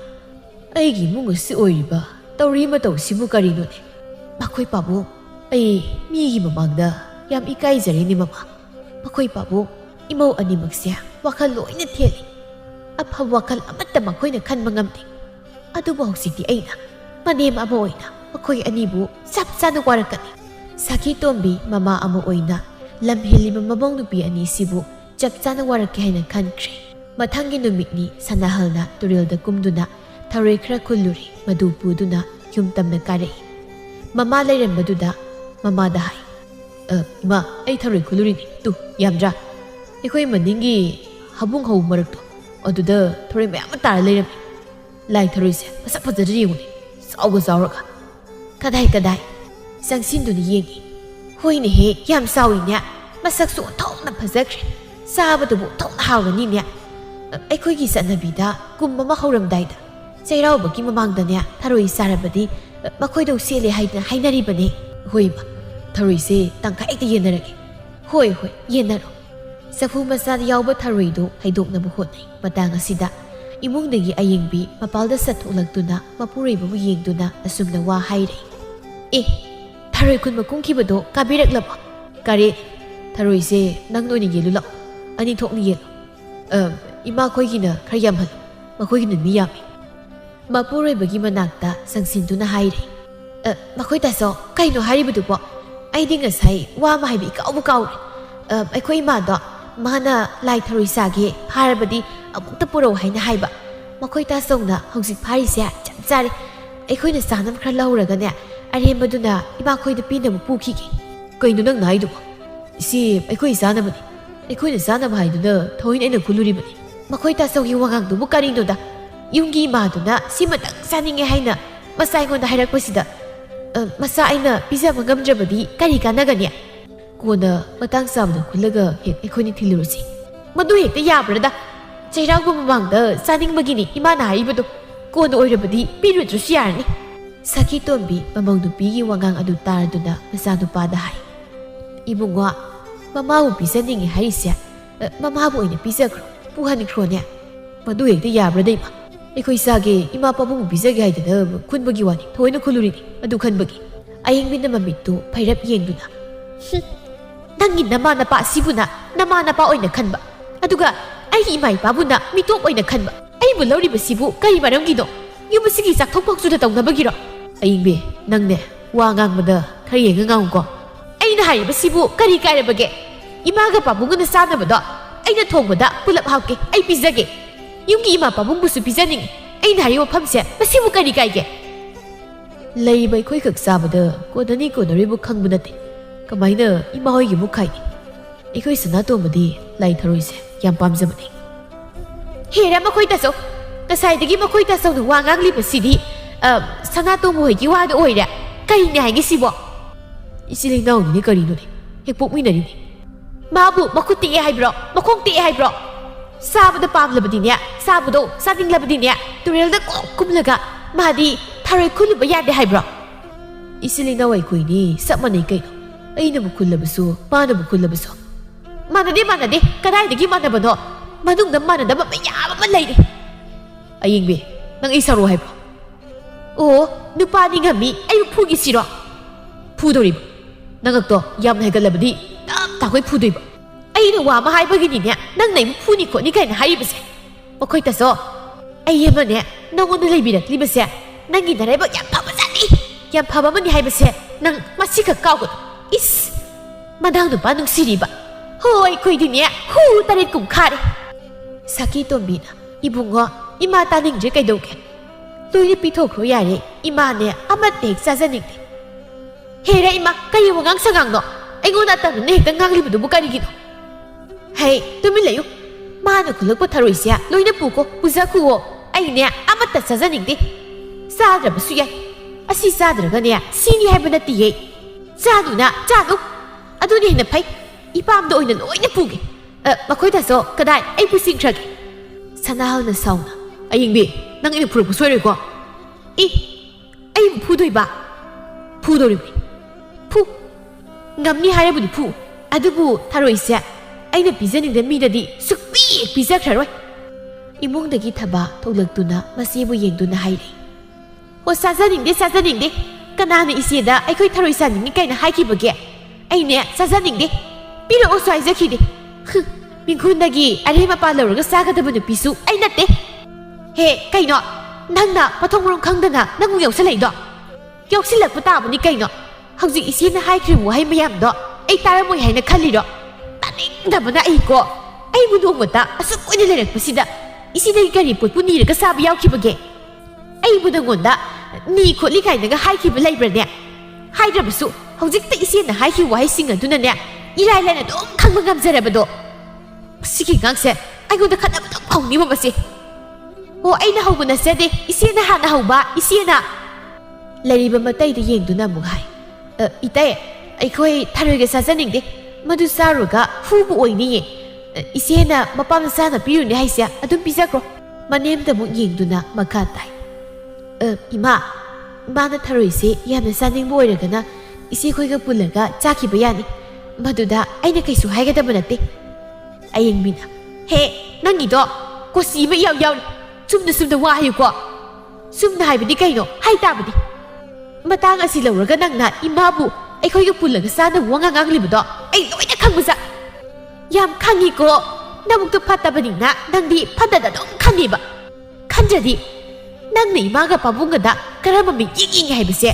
ai gi mungu si oiriba tawri ma taw sibu kari no ne Makhoy pabung, ay migi mamangda, yam ikaizari ni mama. Makhoy pabung, imaw animag siya, wakal loy na tiyali. Apha wakal amata makhoy na kan mangamti. Adubo husiti ay na, manem amoy na, makhoy anibu, sapsa na warakani. Saki tombi mama amoy na, lamhili mamabong nubi ani sibu, japsa na waraki hay ng country. Matanggi numit ni sanahal na turil da kumduna, taroy kra kuluri, madupudo na, yumtam na kare. Mama layran maduda, mama dahay. Ma, ay taroy kuluri ni, tu, yamdra. Iko'y maningi habung haw marak to. O duda, taroy mayama tara layran mi. Lai taroy siya, masapadari yung ni. Sawa ka. Kaday. Sangsin do ni yengi. Hoy ni he, yam sawi niya. Masak suwa tong na pazakri. Saba dubu tong na hawa ni niya. Aiko'y gisa na bida, kung mamakaramday da. Sa iraw bagi mamangda niya, taroy sarabadi, makoy daw sili hay nariba ni. Hoy ma, taroy si tangkaik na yenaragi. Hoy, yenaro. Sa fumasa yaw ba taroy do, hay dok na buhot ay matanga sida. Imong nagi ayingbi, mapalda sa tulag do na, mapuray ba wiyeng do na, asum na wahay rin. Taroy kun makungkiba do, kabirak labo. Kari, taroy si nang no ni yelo lao. Ani tok ni yelo. Ima ko'y gina karyam halo, mako'y gina niyami. Mapuray bagi managta sang sinto na hayri. Mako'y taso, kayo no hari ba po? Ay di nga say, wa mahibi ikaw bukaw rin. Ay ko'y imado, mga na lai taroy sagi, harabadi, among tapuraw hay na hayba. Mako'y tasong na, hangsik pari siya, tsari. Ay ko'y nasanam kralahura ganya, arin ba doon na, ima ko'y napin na mapukiki. Kayo no nang nahay po. Si, ay ko'y sana ba ni? Ay ko'y nasana mahay doon na, tawin ay nagkuluri ba ni? Mako'y tasaw yung wangang do, bukarin do da. Yung gimado na, si matang saningay hay na, masay ko na hayrak pa sida. Masay na, pisa magamdra ba di, kari ka na ganya. Kung na, matang sam na kulaga, hek iko'y ni tilurusi. Madu hek na yabra da. Chayraw ko mamang da, saning magini, ima na hari ba do. Kung na oira ba di, pinudro siya ni. Sakit tombi, mamang nupigi wangang adu tara do na, masano pa dahay. Ibo nga, mamaw pisa ningi hari siya, mamaw ay na pisa kro. Puhan ni kro niya. Madu hek na yabra da ima. Iko'y sagi, ima pa mong bisag hay na kun bagi wani, taway na kuluri ni, adu kan bagi. Ayang bin na mamito, pairap yen do na. Nangin nama na pa sibu na, nama na pa oy na kan ba. Adu ka, ay imay pa bu na, mitok oy na kan ba. Ay bulaw ri ba sibu, kay marang gido. Yung masigi sak tokpok suda tong na bagiro. Ayang be, nang ne, wangang mada, kari nga ngang ko. Ay na hay ba sibu, kari kaya bagi. Imaga pa bunga na sana ba do. Ay na tong mada, pulap hawke, ay pizage. Yung ima pa mong buso pisaning, ay nari wapam siya, masimu ka ni kaya. Laybay ko'y kagsabada, ko na ni ko na ribu kang bunati. Kamay na, ima ko'y gimukay ni. Iko'y sanato madi, lay taroy siya, yang pamsa madi. Hira mako'y taso, kasay dagi mako'y taso ng wangang lipas sidi, sanato mo ho'y giwado oira, kayo niya hingis sibo. Isiling na ni karino ni, hikpok mo na rin ni. Mabu, makuti hay bro, makungti hay bro. Sabado pam labadi niya, sabado, sading labadi niya, turil na kumlaga, mahadi, taroy kuluba yade hay bro. Isiling na way ko'y ni, sa manay kayo. Ay na bukul labaso, paano bukul labaso? Manadi, kaday nagi mana ba no? Manong na mana na mamayama malay ni. Aying be, nang isa ro hay bro. Oo, nupani nga mi, ay pugi siro. Pudo ribo. Nangag to, yam na higal labadi, tako'y pudo ribo. Ay nawa mahay ba gini niya, nang naimupuni ko ni kaya na hari ba siya? Mako'y taso, ay yaman niya, nang unalay binak li ba siya, nang ginaray ba yan papasani? Yan pabaman ni hay ba siya, nang masikakaw ko. Is, madang na ba nung siri ba? Hoy, ko'y din niya, tarit kong kare. Sakit tombi na, ibong nga, imata ning dyan kay Doken. Tuloy pito ko yari, ima niya, amat nek sasanig ni. Hera ima, kayo wangang sangang no, ay ngunat tanong na hekang ngang limudo buka ni gino. Hey, tumilayo. Mana kulog pa taroy siya, loy na puko, buza kuwo. Ay niya, amat na sasanig di. Sadra ba suya? Asi sadra ka niya, sini hay ba na tiyay? Sado na, sado. Ado niya hinapay. Ipam doon na loy na pugi. Makoy taso, kaday, ay pusing kragi. Sanahal na sauna. Aying bi, nang inapuro ko swere ko. Ay pudoy ba? Pudoy ba? Pu. Ngam ni hay ba ni pu? Ado bu, taroy siya. Ay na pisaning na minadi, sukpi, pisak siya roy. Imong nagi taba, tulagto na, masibo yeng do na hayri. O sasaning di, ꯀꯅꯥꯅ ꯏꯆꯦꯗ ꯑꯩꯈꯣꯏ ꯊꯔꯣꯏ ꯆꯥꯅꯤꯡꯉꯤ ꯀꯥꯏꯅ ꯍꯥꯏꯈꯤꯕꯒꯦ ꯑꯩꯅꯦ ꯆꯥꯖꯅꯤꯡꯗꯦ ꯄꯤꯔꯛꯑꯣꯁꯨ ꯍꯥꯏꯖꯈꯤꯗꯦ ꯃꯤꯡꯈꯨꯟꯗꯒꯤ ꯑꯔꯦꯝ ꯑꯄꯥ ꯂꯧꯔꯒ ꯆꯥꯒꯗꯕ ꯅꯨꯄꯤꯁꯨ ꯑꯩ ꯅꯠꯇꯦ ꯍꯦ ꯀꯩꯅꯣ ꯅꯪꯅ ꯃꯊꯣꯡ ꯃꯔꯝ ꯈꯪꯗꯅ ꯅꯪꯕꯨ ꯌꯧꯁꯜꯂꯛꯏꯗꯣ ꯌꯧꯁꯤꯜꯂꯛꯄ ꯇꯥꯕꯅꯤ ꯀꯩꯅꯣ ꯍꯧꯖꯤꯛ ꯏꯆꯦꯅ ꯍꯥꯏꯈ꯭ꯔꯤꯕ ꯋꯥꯍꯩ ꯃꯌꯥꯝꯗꯣ ꯑꯩ ꯇꯥꯔꯝꯃꯣꯏ ꯍꯥꯏꯅ ꯈꯜꯂꯤꯔꯣ ꯇꯥꯅꯤꯡꯗꯕꯅ ꯑꯩꯕꯨ ꯅꯣꯡꯃꯇ ꯑꯁꯨꯛ ꯑꯣꯏꯅ ꯂꯩꯔꯛꯄꯁꯤꯗ ꯏꯆꯦꯗꯒꯤ ꯀꯔꯤ ꯄꯣꯠꯄꯨ ꯅꯤꯔꯒ ꯆꯥꯕ ꯌꯥꯎꯈꯤꯕꯒꯦ ꯑꯩꯕꯨ ꯅꯪꯉꯣꯟꯗ ꯅꯤ ꯈꯣꯠꯂꯤ ꯀꯥꯏꯅꯒ ꯍꯥꯏꯈꯤꯕ ꯂꯩꯕ꯭ꯔꯅꯦ ꯍꯥꯏꯗ꯭ꯔꯕꯁꯨ ꯍꯧꯖꯤꯛꯇ ꯏꯆꯦꯅ ꯍꯥꯏꯈꯤꯕ ꯋꯥꯍꯩꯁꯤꯡ ꯑꯗꯨꯅꯅꯦ ꯏꯔꯥꯏ ꯂꯥꯏꯅ ꯑꯗꯨꯝ ꯈꯪꯕ ꯉꯝꯖꯔꯕꯗꯣ ꯁꯤꯒꯤ ꯉꯥꯡꯁꯦ ꯑꯩꯉꯣꯟꯗ ꯈꯠꯅꯕ ꯑꯗꯨꯝ ꯍꯧꯅꯤꯕ ꯃꯁꯤ ꯑꯣ ꯑꯩꯅ ꯍꯧꯕ ꯅꯠꯆꯗꯦ ꯏꯆꯦꯅ ꯍꯥꯟꯅ ꯍꯧꯕ ꯏꯆꯦꯅ ꯂꯩꯔꯤꯕ ꯃꯇꯩꯗ ꯌꯦꯡꯗꯨꯅ ꯑꯃꯨꯛ ꯍꯥꯏ ꯏꯇꯩ ꯑꯩꯈꯣꯏ ꯊꯔꯣꯏꯒ ꯆꯥꯖꯅꯤꯡꯗꯦ ꯃꯗꯨ ꯆꯥꯔꯨꯔꯒ ꯍꯨꯕ ꯑꯣꯏꯅꯤꯌꯦ ꯏꯆꯦꯅ ꯃꯄꯥꯝꯗ ꯆꯥꯅ ꯄꯤꯔꯨꯅꯤ ꯍꯥꯏꯁꯦ ꯑꯗꯨꯝ ꯄꯤꯖꯈ꯭ꯔꯣ ꯃꯅꯦꯝꯗ ꯑꯃꯨꯛ ꯌꯦꯡꯗꯨꯅ ꯃꯈꯥ ꯇꯥꯏ ꯏꯃꯥꯅ ꯊꯔꯣꯏꯁꯦ ꯌꯥꯝꯅ ꯆꯥꯅꯤꯡꯕ ꯑꯣꯏꯔꯒꯅ ꯏꯆꯦꯈꯣꯏꯒ ꯄꯨꯜꯂꯒ ꯆꯥꯈꯤꯕ ꯌꯥꯅꯤ ꯃꯗꯨꯗ ꯑꯩꯅ ꯀꯩꯁꯨ ꯍꯥꯏꯒꯗꯕ ꯅꯠꯇꯦ ꯑꯌꯦꯡꯕꯤꯅ ꯍꯦ ꯅꯪꯒꯤꯗꯣ ꯀꯣꯆꯤ ꯑꯃ ꯏꯌꯥꯎ ꯌꯥꯎꯔꯤ ꯆꯨꯝꯅ ꯋꯥ ꯍꯥꯏꯌꯨꯀꯣ ꯆꯨꯝꯅ ꯍꯥꯏꯕꯗꯤ ꯀꯩꯅꯣ ꯍꯥꯏ ꯇꯥꯕꯗꯤ ꯃꯇꯥꯡ ꯑꯁꯤ ꯂꯧꯔꯒ ꯅꯪꯅ ꯏꯃꯥꯕꯨ ꯑꯩꯈꯣꯏꯒ ꯄꯨꯜꯂꯒ ꯆꯥꯅꯕ ꯋꯥꯉꯥꯡ ꯉꯥꯡꯂꯤꯕꯗꯣ ꯑꯩ ꯂꯣꯏꯅ ꯈꯪꯕꯖꯥ ꯌꯥꯝ ꯈꯪꯉꯤꯀꯣ ꯅꯕꯨꯛꯇꯣ ꯐꯠꯇꯕꯅꯤꯅ ꯅꯪꯗꯤ ꯐꯠꯇꯗ ꯑꯗꯨꯝ ꯈꯪꯉꯤꯕ ꯈꯟꯗ꯭ꯔꯗꯤ ꯅꯪꯅ ꯏꯃꯥꯒ ꯄꯥꯕꯨꯡꯒꯗ ꯀꯔꯝꯕ ꯃꯤꯠꯌꯦꯡ ꯌꯦꯡꯉꯤ ꯍꯥꯏꯕꯁꯦ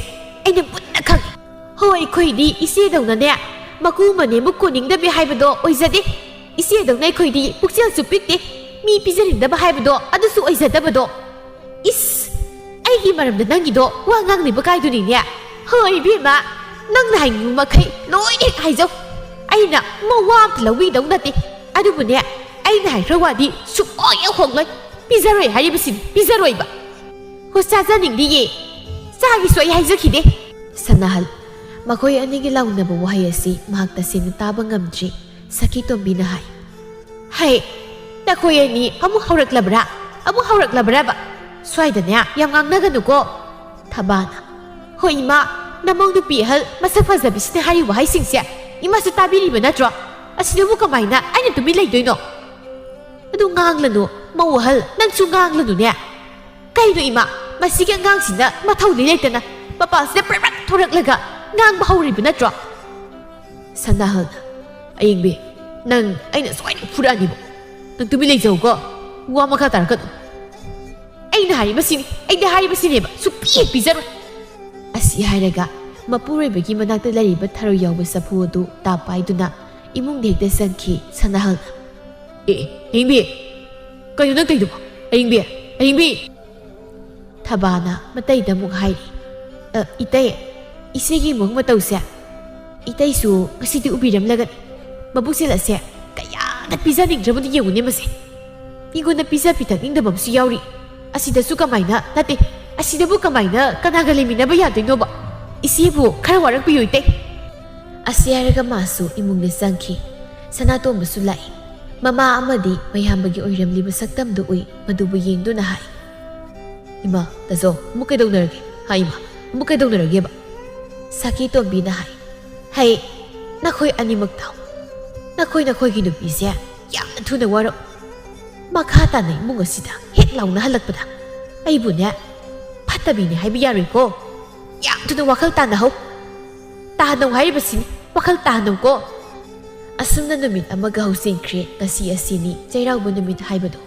ꯑꯩꯅ ꯃꯨꯟꯅ ꯈꯪꯉꯤ ꯍꯣꯏ ꯑꯩꯈꯣꯏꯗꯤ ꯏꯆꯦꯗꯧꯅꯅꯦ ꯃꯀꯨ ꯃꯅꯦꯝꯕꯨ ꯀꯣꯟꯅꯤꯡꯗꯕꯤ ꯍꯥꯏꯕꯗꯣ ꯑꯣꯏꯖꯗꯦ ꯏꯆꯦꯗꯧꯅ ꯑꯩꯈꯣꯏꯗꯤ ꯄꯨꯛꯆꯦꯜꯁꯨ ꯄꯤꯛꯇꯦ ꯃꯤ ꯄꯤꯖꯅꯤꯡꯗꯕ ꯍꯥꯏꯕꯗꯣ ꯑꯗꯨꯁꯨ ꯑꯣꯏꯖꯗꯕꯗꯣ ꯏꯁ ꯑꯩꯒꯤ ꯃꯔꯝꯗ ꯅꯪꯒꯤꯗꯣ ꯋꯥ ꯉꯥꯡꯂꯤꯕ ꯀꯥꯏꯗꯨꯅꯤꯅꯦ ꯍꯣꯏ ꯏꯕꯦꯝꯃ ꯅꯪꯅ ꯍꯥꯏꯅꯤꯡꯕ ꯃꯈꯩ ꯂꯣꯏꯅ ꯍꯦꯛ ꯍꯥꯏꯖꯧ ꯑꯩꯅ ꯃꯋꯥ ꯑꯝꯇ ꯂꯧꯕꯤꯗꯧ ꯅꯠꯇꯦ ꯑꯗꯨꯕꯨꯅꯦ ꯑꯩꯅ ꯍꯥꯏꯈ꯭ꯔ ꯋꯥꯗꯤ ꯁꯨꯛꯍꯣꯏ ꯍꯣꯡꯂꯣꯏ ꯄꯤꯖꯔꯣꯏ ꯍꯥꯏꯔꯤꯕꯁꯤꯅꯤ ꯄꯤꯖꯔꯣꯏꯕ ꯍꯣ ꯆꯥꯖꯅꯤꯡꯗꯤꯌꯦ ꯆꯥꯒꯤꯁꯨ ꯑꯩ ꯍꯥꯏꯖꯈꯤꯗꯦ ꯁꯅꯥꯍꯜ ꯃꯈꯣꯏ ꯑꯅꯤꯒꯤ ꯂꯥꯎꯅꯕ ꯋꯥꯍꯩ ꯑꯁꯤ ꯃꯍꯥꯛ ꯇꯁꯦꯡꯅ ꯇꯥꯕ ꯉꯝꯗ꯭ꯔꯤ ꯁꯈꯤꯇꯣꯝꯕꯤꯅ ꯍꯥꯏ ꯅꯈꯣꯏ ꯑꯅꯤ ꯑꯃꯨꯛ ꯍꯧꯔꯛꯂꯕ꯭ꯔꯕ ꯁ꯭ꯋꯥꯏꯗꯅꯦ ꯌꯥꯝ ꯉꯥꯡꯅꯒꯅꯨꯀꯣ ꯊꯕꯥꯅ ꯍꯣꯏ ꯏꯃꯥ ꯅꯃꯧ ꯅꯨꯄꯤ ꯑꯍꯜ ꯃꯁꯛ ꯐꯖꯕꯤꯁꯤꯅ ꯍꯥꯏꯔꯤꯕ ꯋꯥꯍꯩꯁꯤꯡꯁꯦ 이마수 따비리면 하죠. 아시는 뭐가 많이 나 아니 또 밀레 이도이노. 아도 ngang mawahal nang sungang nunya. Kayo ima masigang ngang sina mataw nilay na mapasya prak torak laga ngang bahawri binatro. Sanahal aying bi nang ay na swine furani mo. Nang tumilay sa ugo wa makatarkat. Ay nahari masini ba supi pizar. Asi haraga mapuray bagi managta laribat haro yaw sa pudo tapay duna imong degda sangki sanahal na. Aying bi kayo nang tayo mo. Aying bi Tabana matay da mong hari. Itay isigi mong mataw siya. Itay su kasi di ubiram lagat. Mabuksil siya kaya nagpisaning drama ni yaw ni masi. Igo na pisa pitang ing dabam si yawri. Asida su kamay na nati. Asida bu kamay na kanagalimin na bayato ino ba? Isibu karawarang piyo itay. Asiyara masu imong nisangki. Sanato masulay. Mama amadi mayambagi oyram liba saktam doy madubo yengdo na hay. Ima, tazo, mukay daw naragi. Ha ima, mukay daw naragi ba? Sakito ang binahay. Hay, nakoy animag tao. Nakoy ginubi siya. Yang nanto na waro. Makata na imong asida. Hitlaw na halag pa da. Ay bunya, patabi ni hay biyari ko. Yang to na wakal tanaw. Tanaw hay basin, wakal tanaw ko. Asam na namin ang mag-housing crate na si Asini, sayraw mo namin hay ba do?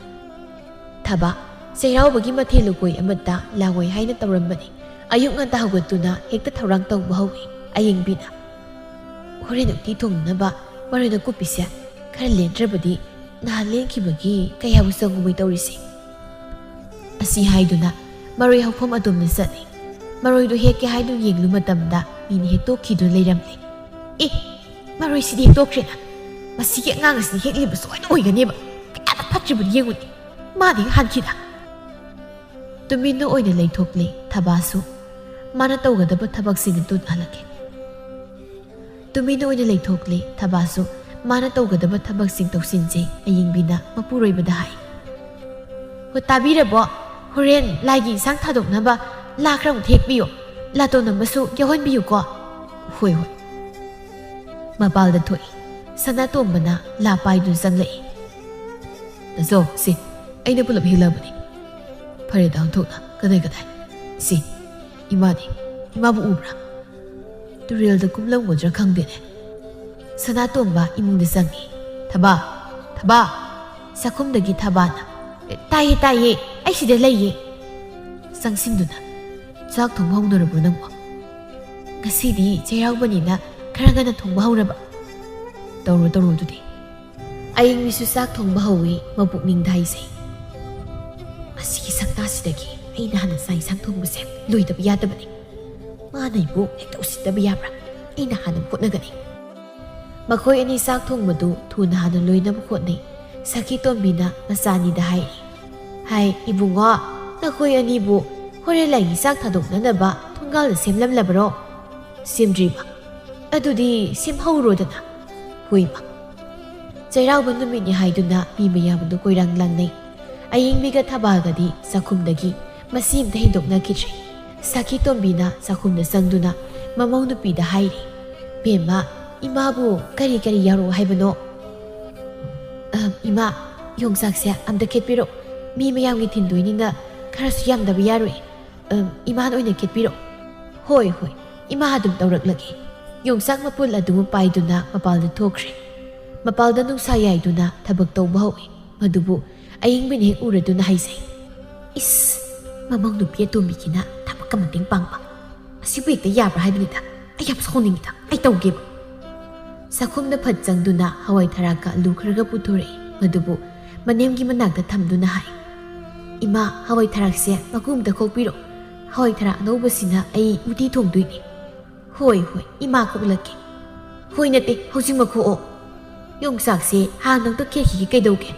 Taba, sayraw bagi matilukoy amata laway hay na tawrambani. Ayong nga tahawad to na hekta tawrang taw bahawi, aying bina. Hore nagtitong na ba, maroy nagkupisya, karalin trabadi, nahalin kibagi, kaya wasang umay tawrising. Asi hay do na, maroy hawpam adom na sani. Maroy do heke hay do yeng lumatamda, mini hekto kido layramli. Maroy si hektok rin na. Masiki ang angas ni hekli baso ay oy gani ba? Kaya napatri ba niya nguti? Mading hankita. Tumino oy na laytokli, tabaso. Manataw ga dapat tabag sinintod halaki. Tumino oy na laytokli, tabaso. Manataw ga dapat tabag sintaw sinjay aying bina mapuroy badahay. Hutabira bo, huren lagi isang tadok na ba lakrang tek biyo. Lato na baso yawan biyo ko. Hoy. Mapal da toy. Sana tomba na lapay dun sang lai. Tazo, si, ay napulap hila ba ni? Pare daw to na, kanay. Si, imani, imabu ubra. Turel da kumlang mo dra khang dene. Sanatomba imung da sangi. Thaba, thaba. Sakum dagi thaba na. Taye taye, ai sida laiye. Sangsimduna. Chak thongba haunorabo nangbo. Ngasidi chairaubanina khara ngana thongba hauraba. Tawro dudi. Aying misu sak thongba hawi mapukning daisay. Masigi saktasidagi aina hana sai sang thongbase loidaba yadabani. Manay bu hekta usidaba yabra. Aina hana hotnagani. Makoy ani sak thongbadu thuna hana loinaba hotnay. Saki tombina masani da hairi. Hai ibungo nakoy ani bu hore lagi sak thadoknanaba thonggal semlam labaro. Semdriba. Adudi semhaurodana. Huima. Chairauban numini haiduna mi mayamdu koirang langnay. Aying miga tabagadi sakumdagi masim dahindokna kitri. Saki tombina sakumna sangduna mamaw nupida hairi. Bema imabu kari yaro haibano. Ima yongsaksya amda ketpiro. Mi mayamgi tinduinina karasu yamdaba yaroi. Iman oina ketpiro. Hoi. Ima adum tawraklagi. Yongsak mapul adumu paiduna mapalda thokre. Mapalda nungsa yaiduna thabak tawba hawi. Madubu aying binhek uraduna haisay. Is mamang nupi atumikina thabak kamating pangpa. Asibu hekta yabra haibinita. Ayap sakuningita. Ay tawgeba. Sakumna phatsangduna hawai tharaka lukhraga puthore. Madubu manemgi managda thamduna hai. Ima hawai tharakse magumda kokpiro. Hawai thara anobasina ay uti thongduini. Hoi, ima kuklaki. Hoi nate, hausing makoo. Yongsaksy hanang to keki kaidauke.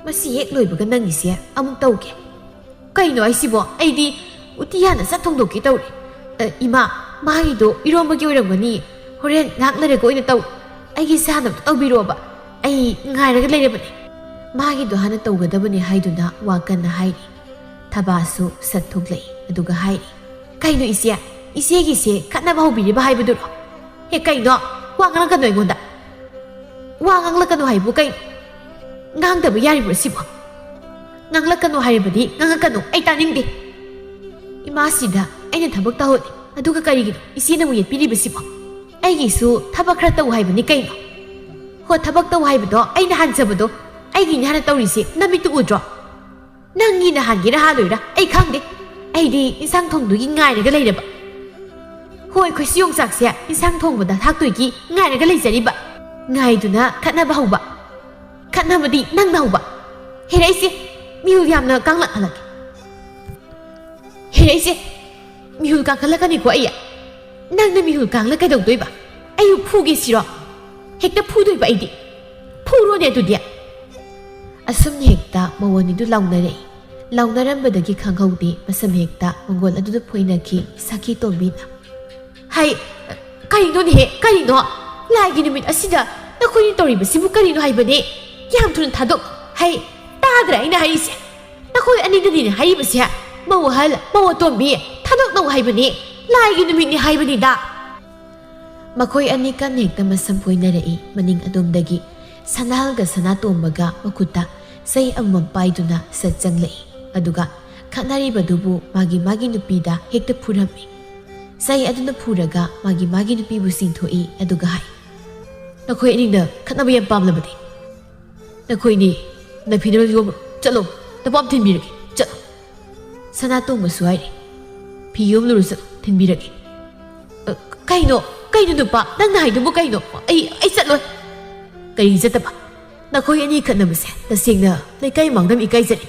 Masi hek loibaga nangise amuk tauke. Kaino ay sibo, ay di utiyana sa thongdoki tauri. Ima, mahido iromagi oirangmani. Horen ngaklare ko ina tau. Ay gisanam taubiro ba. Ay ngairaga leirabane. Mahido hana taugadabane haiduna wakan na hairi. Tabasu sathuglay aduga hairi. Kaino isya? Isye katna bahubiri bahai beduro. He kaino wangang lakano igonda. Wangang lakano hai bu kain. Ngang da bayari bersibo. Ngang lakano hai bedi ngang lakano ay taningdi. Imasida aina thabak tahod aduga karigino isye na muyet piri bersibo. Ay gisu thabak khara taw hai bani kaino. Ho thabak taw hai bedo aina hansabado ay gi hana tawrisi namitu udro. Nangi na hangira haloira ay khangde. Ay di isang thongdugi ngairaga leiraba. Hoi khoi yongsaksya isang thongbada thaktoigi ngairaga leijariba. Ngaiduna khatnaba hauba. Khatnabadi nangna hauba. Heraise mihul yamna kangla halak. Heraise mihul kangkalakani ko aya. Nangna mihul kangla kaidogdoiba. Ayu phuge siro. Hekta phudoiba aidi. Phuro ne tudia. Asumni hekta mawani du launare. Launarambadagi khanghaude masam hekta mangol aduda phoinaki saki tombina. Hai, karino ni karino. Lagi numit asida nakoi tori basibu karino haibane. Yam thun thadok. Hai, tadra ina haise. Nakoi anida ni haibasya. Mawahal, mawatombi. Thadok no haibane. Lagi numit ni haibani da. Makoi ani kan hekta masam phoinarei maning adomdagi sanalga sanatombaga makuta say amam paiduna satjanglei. Aduga khanaribadubu magi nupida hekta phurami. Say aduna phuraga magi nupibu singthoi aduga hai. Nakoi aninda khatnaba yam pamlabadi. Nakoi ni naphinara yom chalo tapam thinbirage chalo. Sanato masuai phiyom lurusa thinbirage. Kaino nupa nang nahaidubu kaino ai chatlo. Kai jataba. Nakoi ani khatnabase tasengna leikai mangdam ikai jari.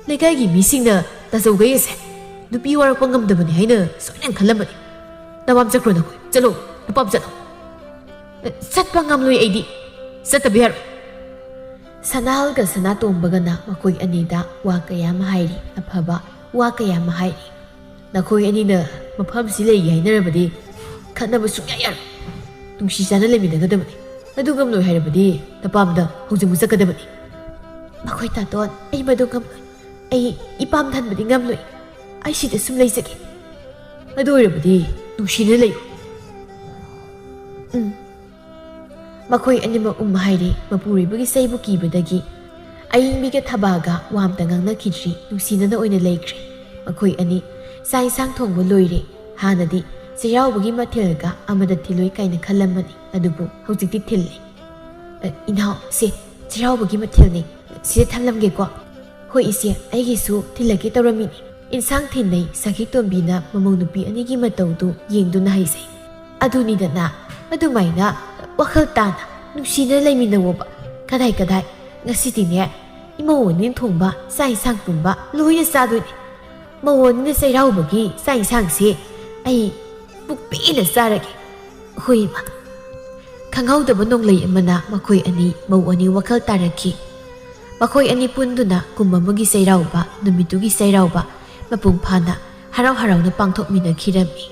Leikai gi misingna tasaugai ase. Nupi warakpa ngamdabani haina soinan khalabani. Nawam chakro na koi. Chalo, napam chalo. Satpa ngamloi aidi. Satabi haro. Sanal ka sanatombaga na makoi anida wa kaya mahairi afaba wa kaya mahairi. Nakoi anina mafam silay hainarabadi khatnaba sukya yaro. Tungsisana leminagadabani. Adu ngamloi hairabadi napamda haujimu chakadabani. Makoi taton ai madu ngamloi. Ai ipam thanbadi ngamloi. Ai sida sum leisagi. Adu oirabadi nungsina leyo. Makoi anima hairi mapuribagi saibu kibadagi ayingbiga thabaga wamta ngangnakidri nungsina na oina leikre. Makoi ani sai sang thongba loire ꯍꯥꯟꯅꯗꯤ ꯆꯩꯔꯥꯎꯕꯒꯤ ꯃꯊꯦꯜꯒ ꯑꯃꯗ ꯊꯤꯜꯂꯣꯏ ꯀꯥꯏꯅ ꯈꯜꯂꯝꯕꯅꯤ ꯑꯗꯨꯕꯨ ꯍꯧꯖꯤꯛꯇꯤ ꯊꯤꯜꯂꯤ ꯏꯅꯥꯎ ꯁꯦ ꯆꯩꯔꯥꯎꯕꯒꯤ ꯃꯊꯦꯜꯅꯤ ꯁꯤꯗ ꯊꯝꯂꯝꯒꯦꯀꯣ ꯍꯣꯏ ꯏꯆꯦ ꯑꯩꯒꯤꯁꯨ ꯊꯤꯜꯂꯒꯦ ꯇꯧꯔꯝꯃꯤꯅꯤ ꯏꯟꯁꯥꯡ ꯊꯤꯟꯅꯩ ꯁꯈꯤꯇꯣꯝꯕꯤꯅ ꯃꯃꯧ ꯅꯨꯄꯤ ꯑꯅꯤꯒꯤ ꯃꯇꯧꯗꯨ ꯌꯦꯡꯗꯨꯅ ꯍꯩꯖꯩ ꯑꯗꯨꯅꯤꯗꯅ ꯑꯗꯨꯃꯥꯏꯅ ꯋꯥꯈꯜ ꯇꯥꯅ ꯅꯨꯡꯁꯤꯅ ꯂꯩꯃꯤꯟꯅꯧꯕ ꯀꯗꯥꯏ ꯉꯁꯤꯗꯤꯅꯦ ꯏꯃꯧꯑꯅꯤꯅ ꯊꯣꯡꯕ ꯆꯥꯛ ꯏꯟꯁꯥꯡ ꯄꯨꯝꯕ ꯂꯣꯏꯅ ꯆꯥꯗꯣꯏꯅꯤ ꯃꯧꯑꯅꯤꯅ ꯆꯩꯔꯥꯎꯕꯒꯤ ꯆꯥꯛ ꯏꯟꯁꯥꯡꯁꯦ ꯑꯩ ꯄꯨꯛꯄꯦꯟꯅ ꯆꯥꯔꯒꯦ ꯍꯣꯏ ꯏꯃꯥ ꯈꯪꯍꯧꯗꯕ ꯅꯣꯡꯂꯩ ꯑꯃꯅ ꯃꯈꯣꯏ ꯑꯅꯤ ꯃꯧ ꯑꯅꯤ ꯋꯥꯈꯜ ꯇꯥꯔꯛꯈꯤ ꯃꯈꯣꯏ ꯑꯅꯤ ꯄꯨꯟꯗꯨꯅ ꯀꯨꯝ ꯑꯃꯒꯤ ꯆꯩꯔꯥꯎꯕ ꯅꯨꯃꯤꯠꯇꯨꯒꯤ ꯆꯩꯔꯥꯎꯕ ꯃꯄꯨꯡ ꯐꯥꯅ ꯍꯔꯥꯎ ꯍꯔꯥꯎꯅ ꯄꯥꯡꯊꯣꯛꯃꯤꯟꯅꯈꯤꯔꯝꯃꯤ